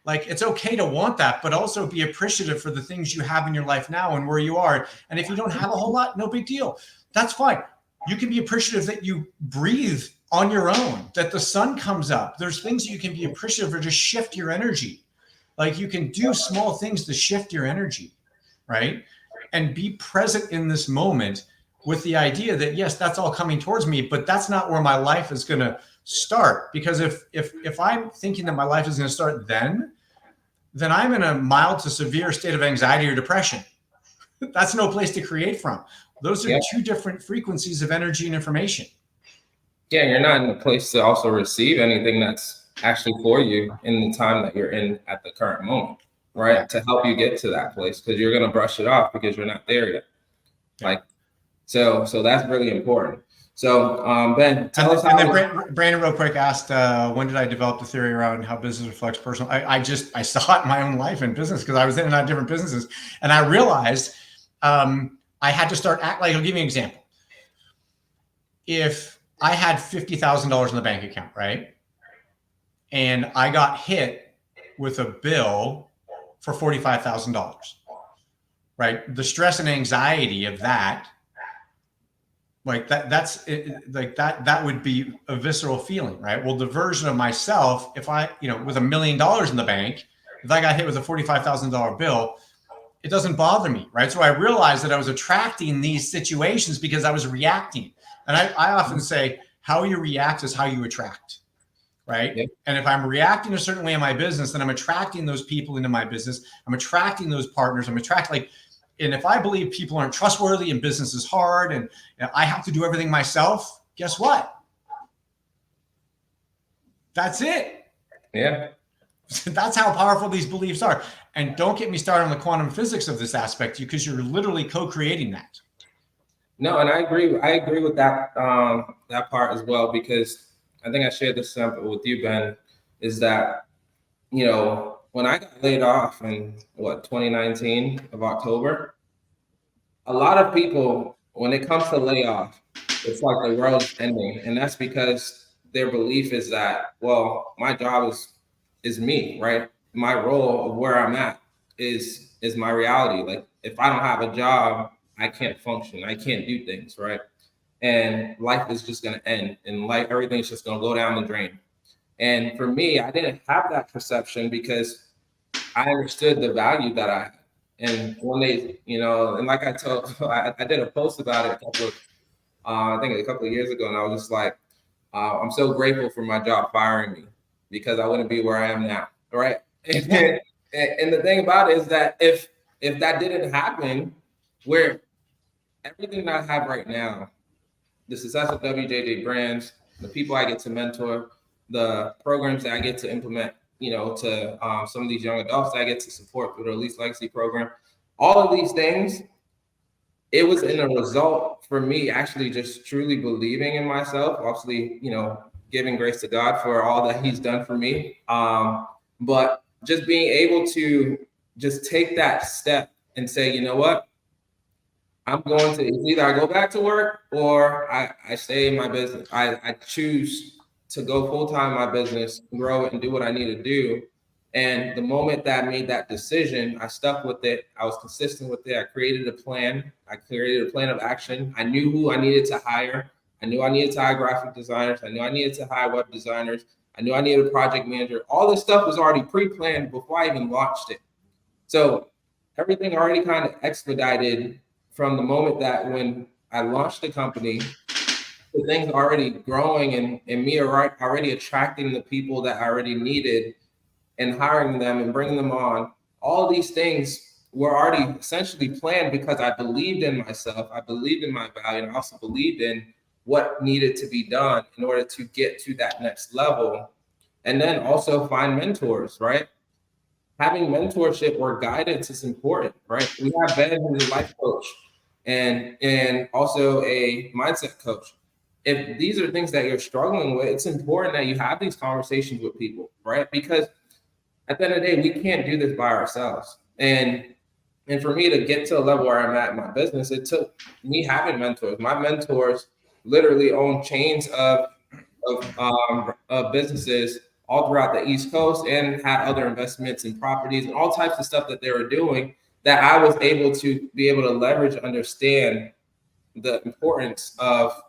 Speaker 2: Like, it's okay to want that, but also be appreciative for the things you have in your life now and where you are. And if you don't have a whole lot, no big deal. That's fine. You can be appreciative that you breathe on your own, that the sun comes up. There's things you can be appreciative or just shift your energy. Like, you can do small things to shift your energy, right? And be present in this moment with the idea that, yes, that's all coming towards me, but that's not where my life is going to start. Because if I'm thinking that my life is going to start then I'm in a mild to severe state of anxiety or depression. That's no place to create from. Those are two different frequencies of energy and information.
Speaker 1: Yeah, you're not in a place to also receive anything that's actually for you in the time that you're in at the current moment, right? Yeah. To help you get to that place, because you're going to brush it off because you're not there yet. Yeah. Like, so that's really important. So, Ben, tell us how.
Speaker 2: And then Brandon, real quick, asked, when did I develop the theory around how business reflects personal? I saw it in my own life and business, because I was in and out of different businesses, and I realized I had to start act like. I'll give you an example. If I had $50,000 in the bank account, right, and I got hit with a bill for $45,000, right, the stress and anxiety of that. Like that's it, like that would be a visceral feeling, right? Well, the version of myself, if I, with $1 million in the bank, if I got hit with a $45,000 bill, it doesn't bother me, right? So I realized that I was attracting these situations because I was reacting. And I often say, how you react is how you attract, right? Yep. And if I'm reacting a certain way in my business, then I'm attracting those people into my business. I'm attracting those partners. And if I believe people aren't trustworthy and business is hard and I have to do everything myself, guess what? That's it.
Speaker 1: Yeah.
Speaker 2: That's how powerful these beliefs are. And don't get me started on the quantum physics of this aspect, because you're literally co-creating that.
Speaker 1: No, and I agree. I agree with that that part as well, because I think I shared this sample with you, Ben, is that, when I got laid off in 2019 of October, a lot of people, when it comes to layoff, it's like the world's ending. And that's because their belief is that, well, my job is me, right? My role of where I'm at is my reality. Like, if I don't have a job, I can't function. I can't do things, right? And life is just going to end, and everything's just going to go down the drain. And for me, I didn't have that perception because I understood the value that I had. And when they, and like I told, I did a post about it I think a couple of years ago, and I was just like, I'm so grateful for my job firing me, because I wouldn't be where I am now, right? And the thing about it is that if that didn't happen, where everything that I have right now, the success of WJJ Brands, the people I get to mentor, the programs that I get to implement, to some of these young adults that I get to support through the Elite Legacy program, all of these things, it was in a result for me actually just truly believing in myself, obviously, giving grace to God for all that he's done for me. But just being able to just take that step and say, you know what? I'm going to either I go back to work or I stay in my business. I choose to go full-time in my business, grow it, and do what I need to do. And the moment that I made that decision, I stuck with it. I was consistent with it. I created a plan. I created a plan of action. I knew who I needed to hire. I knew I needed to hire graphic designers. I knew I needed to hire web designers. I knew I needed a project manager. All this stuff was already pre-planned before I even launched it. So everything already kind of expedited from the moment that when I launched the company, the things already growing and me already attracting the people that I already needed and hiring them and bringing them on. All these things were already essentially planned because I believed in myself. I believed in my value, and I also believed in what needed to be done in order to get to that next level. And then also find mentors, right? Having mentorship or guidance is important, right? We have Ben, who's a life coach and also a mindset coach. if these are things that you're struggling with, it's important that you have these conversations with people, right? Because at the end of the day, we can't do this by ourselves. And for me to get to a level where I'm at in my business, it took me having mentors. My mentors literally own chains of businesses all throughout the East Coast and had other investments in properties and all types of stuff that they were doing that I was able to be able to leverage, understand the importance of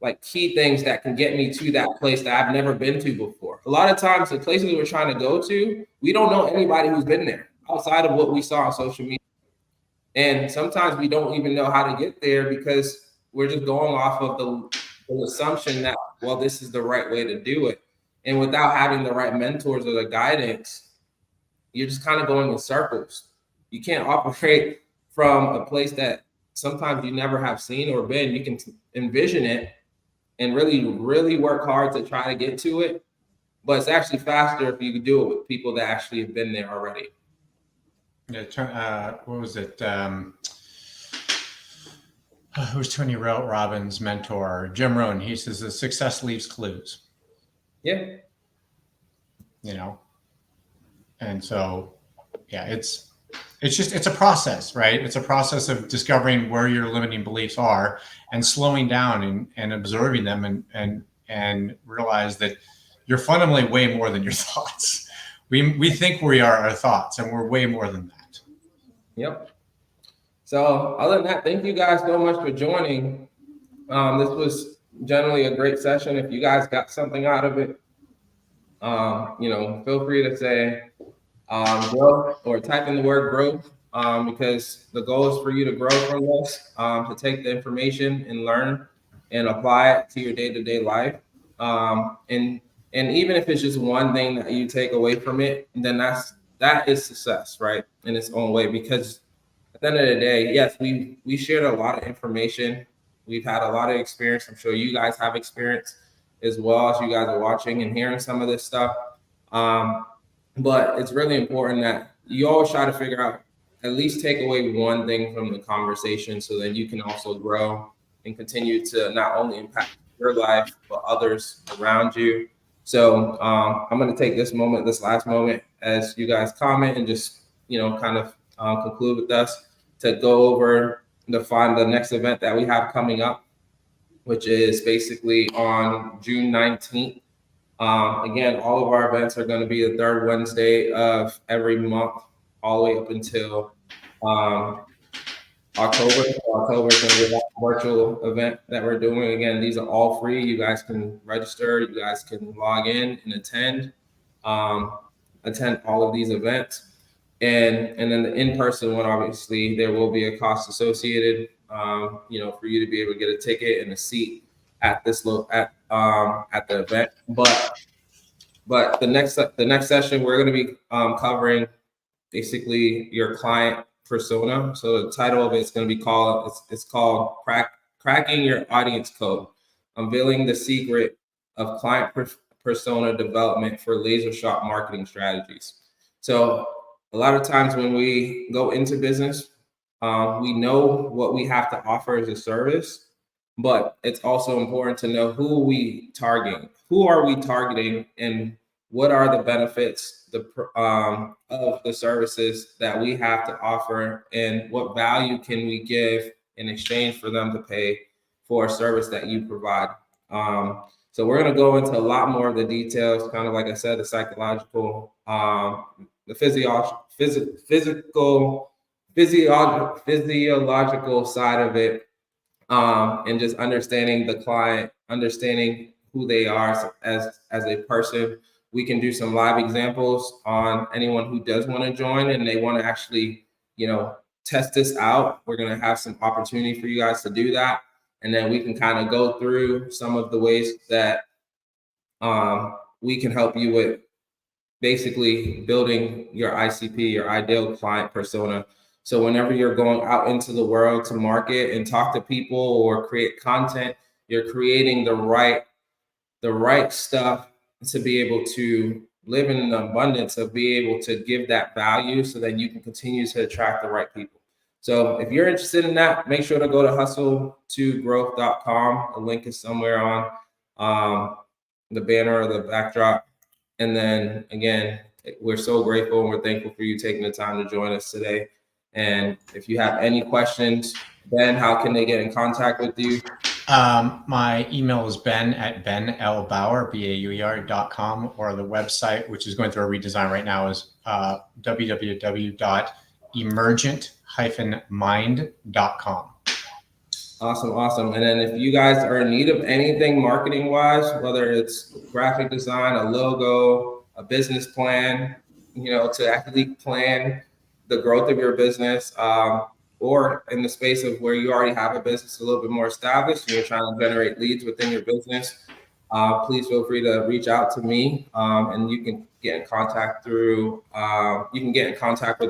Speaker 1: like key things that can get me to that place that I've never been to before. A lot of times, the places we're trying to go to, we don't know anybody who's been there outside of what we saw on social media. And sometimes we don't even know how to get there because we're just going off of the assumption that, well, this is the right way to do it. And without having the right mentors or the guidance, you're just kind of going in circles. You can't operate from a place that sometimes you never have seen or been. You can envision it and really, really work hard to try to get to it. But it's actually faster if you do it with people that actually have been there already.
Speaker 2: Yeah, what was it? Who's Tony Robbins' mentor? Jim Rohn. He says that success leaves clues.
Speaker 1: Yeah.
Speaker 2: You know, and so, yeah, it's a process, right? It's a process of discovering where your limiting beliefs are and slowing down and observing them and realize that you're fundamentally way more than your thoughts. We think we are our thoughts, and we're way more than that.
Speaker 1: Yep. So other than that, thank you guys so much for joining. This was generally a great session. If you guys got something out of it, feel free to say grow or type in the word growth because the goal is for you to grow from this, to take the information and learn and apply it to your day-to-day life. And even if it's just one thing that you take away from it, then that is success, right? In its own way, because at the end of the day, yes, we shared a lot of information. We've had a lot of experience. I'm sure you guys have experience as well as you guys are watching and hearing some of this stuff. But it's really important that you always try to figure out, at least take away one thing from the conversation so that you can also grow and continue to not only impact your life, but others around you. So I'm going to take this last moment, as you guys comment and just, kind of conclude with us to go over the next event that we have coming up, which is basically on June 19th. Again, all of our events are going to be the third Wednesday of every month, all the way up until October. October is going to be a virtual event that we're doing. Again, these are all free. You guys can register. You guys can log in and attend all of these events. And then the in-person one, obviously, there will be a cost associated, for you to be able to get a ticket and a seat at the event. But the next session, we're going to be covering basically your client persona. So the title of it's going to be called Cracking Your Audience Code, Unveiling the Secret of Client Persona Development for Laser Sharp Marketing Strategies. So a lot of times when we go into business, we know what we have to offer as a service, but it's also important to know who are we targeting, and what are the benefits of the services that we have to offer, and what value can we give in exchange for them to pay for a service that you provide. So we're going to go into a lot more of the details, kind of like I said, the psychological, the physiological side of it, and just understanding the client, understanding who they are as a person. We can do some live examples on anyone who does want to join and they want to actually, test this out. We're going to have some opportunity for you guys to do that. And then we can kind of go through some of the ways that we can help you with basically building your ICP, your ideal client persona. So whenever you're going out into the world to market and talk to people or create content, you're creating the right stuff to be able to live in an abundance of be able to give that value so that you can continue to attract the right people. So if you're interested in that, make sure to go to hustle2growth.com. The link is somewhere on the banner or the backdrop. And then again, we're so grateful and we're thankful for you taking the time to join us today. And if you have any questions, Ben, how can they get in contact with you?
Speaker 2: My email is ben@benlbauer, BAUER.com, or the website, which is going through a redesign right now, is www.emergent-mind.com.
Speaker 1: Awesome. And then if you guys are in need of anything marketing wise, whether it's graphic design, a logo, a business plan, to actually plan the growth of your business, or in the space of where you already have a business a little bit more established and you're trying to generate leads within your business, please feel free to reach out to me, and you can get in contact with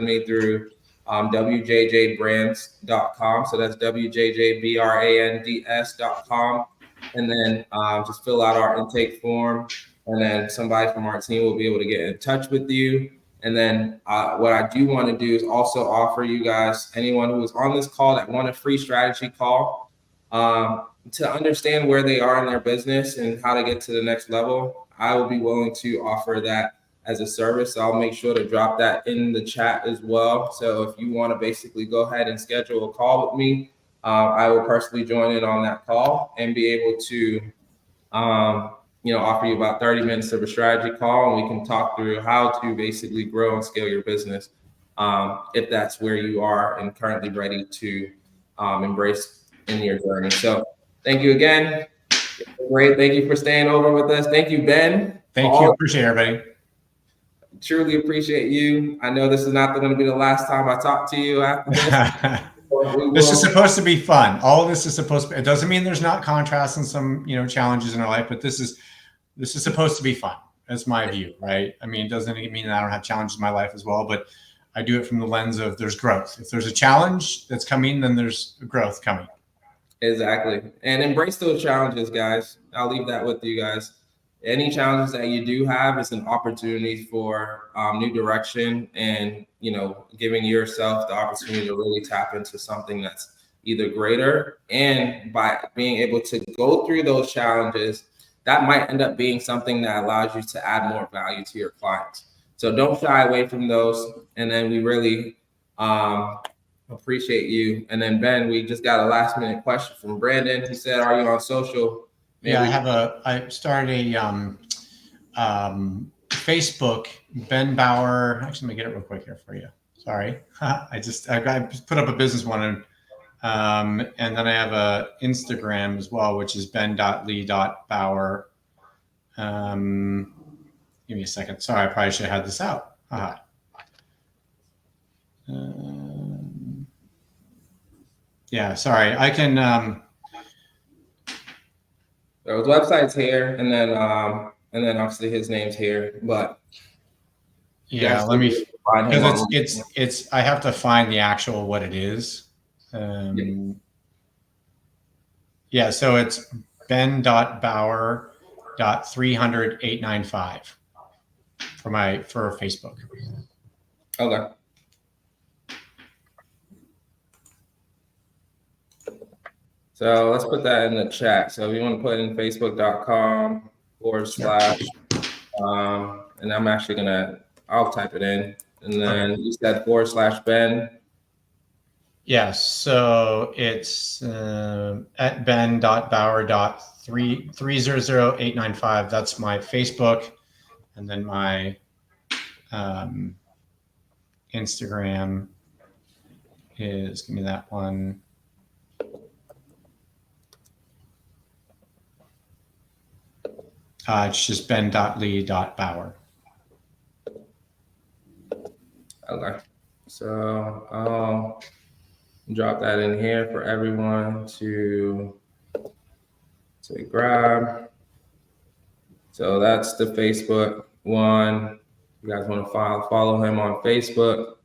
Speaker 1: me through wjjbrands.com. So that's wjjbrands.com. And then just fill out our intake form, and then somebody from our team will be able to get in touch with you. And then what I do want to do is also offer you guys, anyone who is on this call that want a free strategy call, to understand where they are in their business and how to get to the next level. I will be willing to offer that as a service. I'll make sure to drop that in the chat as well. So if you want to basically go ahead and schedule a call with me, I will personally join in on that call and be able to offer you about 30 minutes of a strategy call, and we can talk through how to basically grow and scale your business, if that's where you are and currently ready to embrace in your journey. So thank you again. Great. Thank you for staying over with us. Thank you, Ben.
Speaker 2: Thank you. Appreciate everybody.
Speaker 1: Truly appreciate you. I know this is not going to be the last time I talk to you after this.
Speaker 2: This is supposed to be fun. All of this is supposed to be, it doesn't mean there's not contrasts and some, challenges in our life, but this is supposed to be fun. That's my view, right? I mean, it doesn't mean that I don't have challenges in my life as well, but I do it from the lens of there's growth. If there's a challenge that's coming, then there's growth coming.
Speaker 1: Exactly. And embrace those challenges, guys. I'll leave that with you guys. Any challenges that you do have is an opportunity for new direction, and giving yourself the opportunity to really tap into something that's either greater. And by being able to go through those challenges, that might end up being something that allows you to add more value to your clients. So don't shy away from those. And then we really appreciate you. And then Ben, we just got a last minute question from Brandon. He said, "Are you on social?"
Speaker 2: Maybe I started a Facebook, Ben Bauer. Actually, let me get it real quick here for you. Sorry. I put up a business one, and then I have a Instagram as well, which is ben.lee.bauer. Give me a second. Sorry, I probably should have had this out. Yeah, sorry. I can.
Speaker 1: His website's here, and then obviously his name's here. But
Speaker 2: yeah, let me find him. It's I have to find the actual what it is. Yeah, so it's ben.bauer.300.895 for Facebook.
Speaker 1: Okay. So let's put that in the chat. So if you want to put in facebook.com/, and I'm actually I'll type it in. And then you said /Ben.
Speaker 2: Yes. So it's at ben.bauer.300.895. That's my Facebook. And then my Instagram is, give me that one. It's just ben.lee.bauer.
Speaker 1: Okay. So I'll drop that in here for everyone to grab. So that's the Facebook one. You guys want to follow him on Facebook.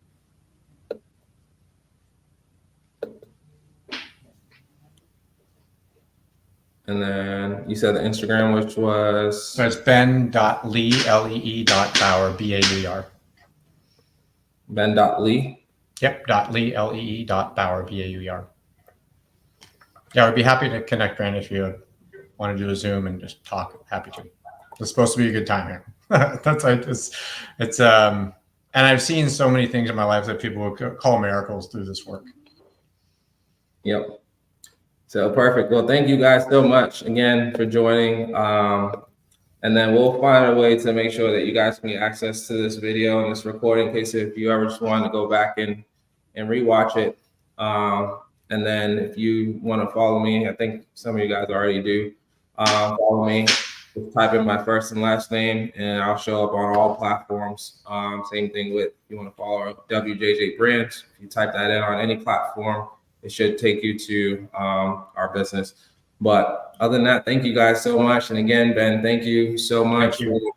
Speaker 1: And then you said the Instagram, which was?
Speaker 2: So it's ben.lee.bauer, B-A-U-E-R.
Speaker 1: Ben.lee?
Speaker 2: Yep. .lee, L-E-E, .bauer, B-A-U-E-R. Yeah, I'd be happy to connect, Brandon, if you want to do a Zoom and just talk. Happy to. It's supposed to be a good time here. It's and I've seen so many things in my life that people would call miracles through this work.
Speaker 1: Yep. So perfect. Well, thank you guys so much again for joining. And then we'll find a way to make sure that you guys can get access to this video and this recording in case if you ever just want to go back and rewatch it. And then if you want to follow me, I think some of you guys already do. Follow me. Just type in my first and last name, and I'll show up on all platforms. Same thing with if you want to follow WJJ Brands. If you type that in on any platform, it should take you to our business. But other than that, thank you guys so much. And again, Ben, thank you so much.
Speaker 2: Thank you.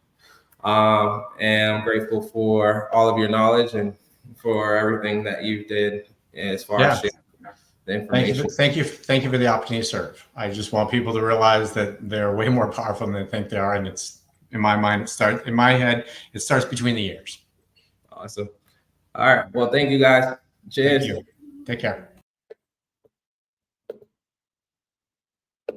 Speaker 1: And I'm grateful for all of your knowledge and for everything that you did as far as sharing the information.
Speaker 2: Thank you for the opportunity to serve. I just want people to realize that they're way more powerful than they think they are. And it's, in my mind, in my head, it starts between the ears.
Speaker 1: Awesome. All right. Well, thank you guys. Cheers.
Speaker 2: Thank you. Take care.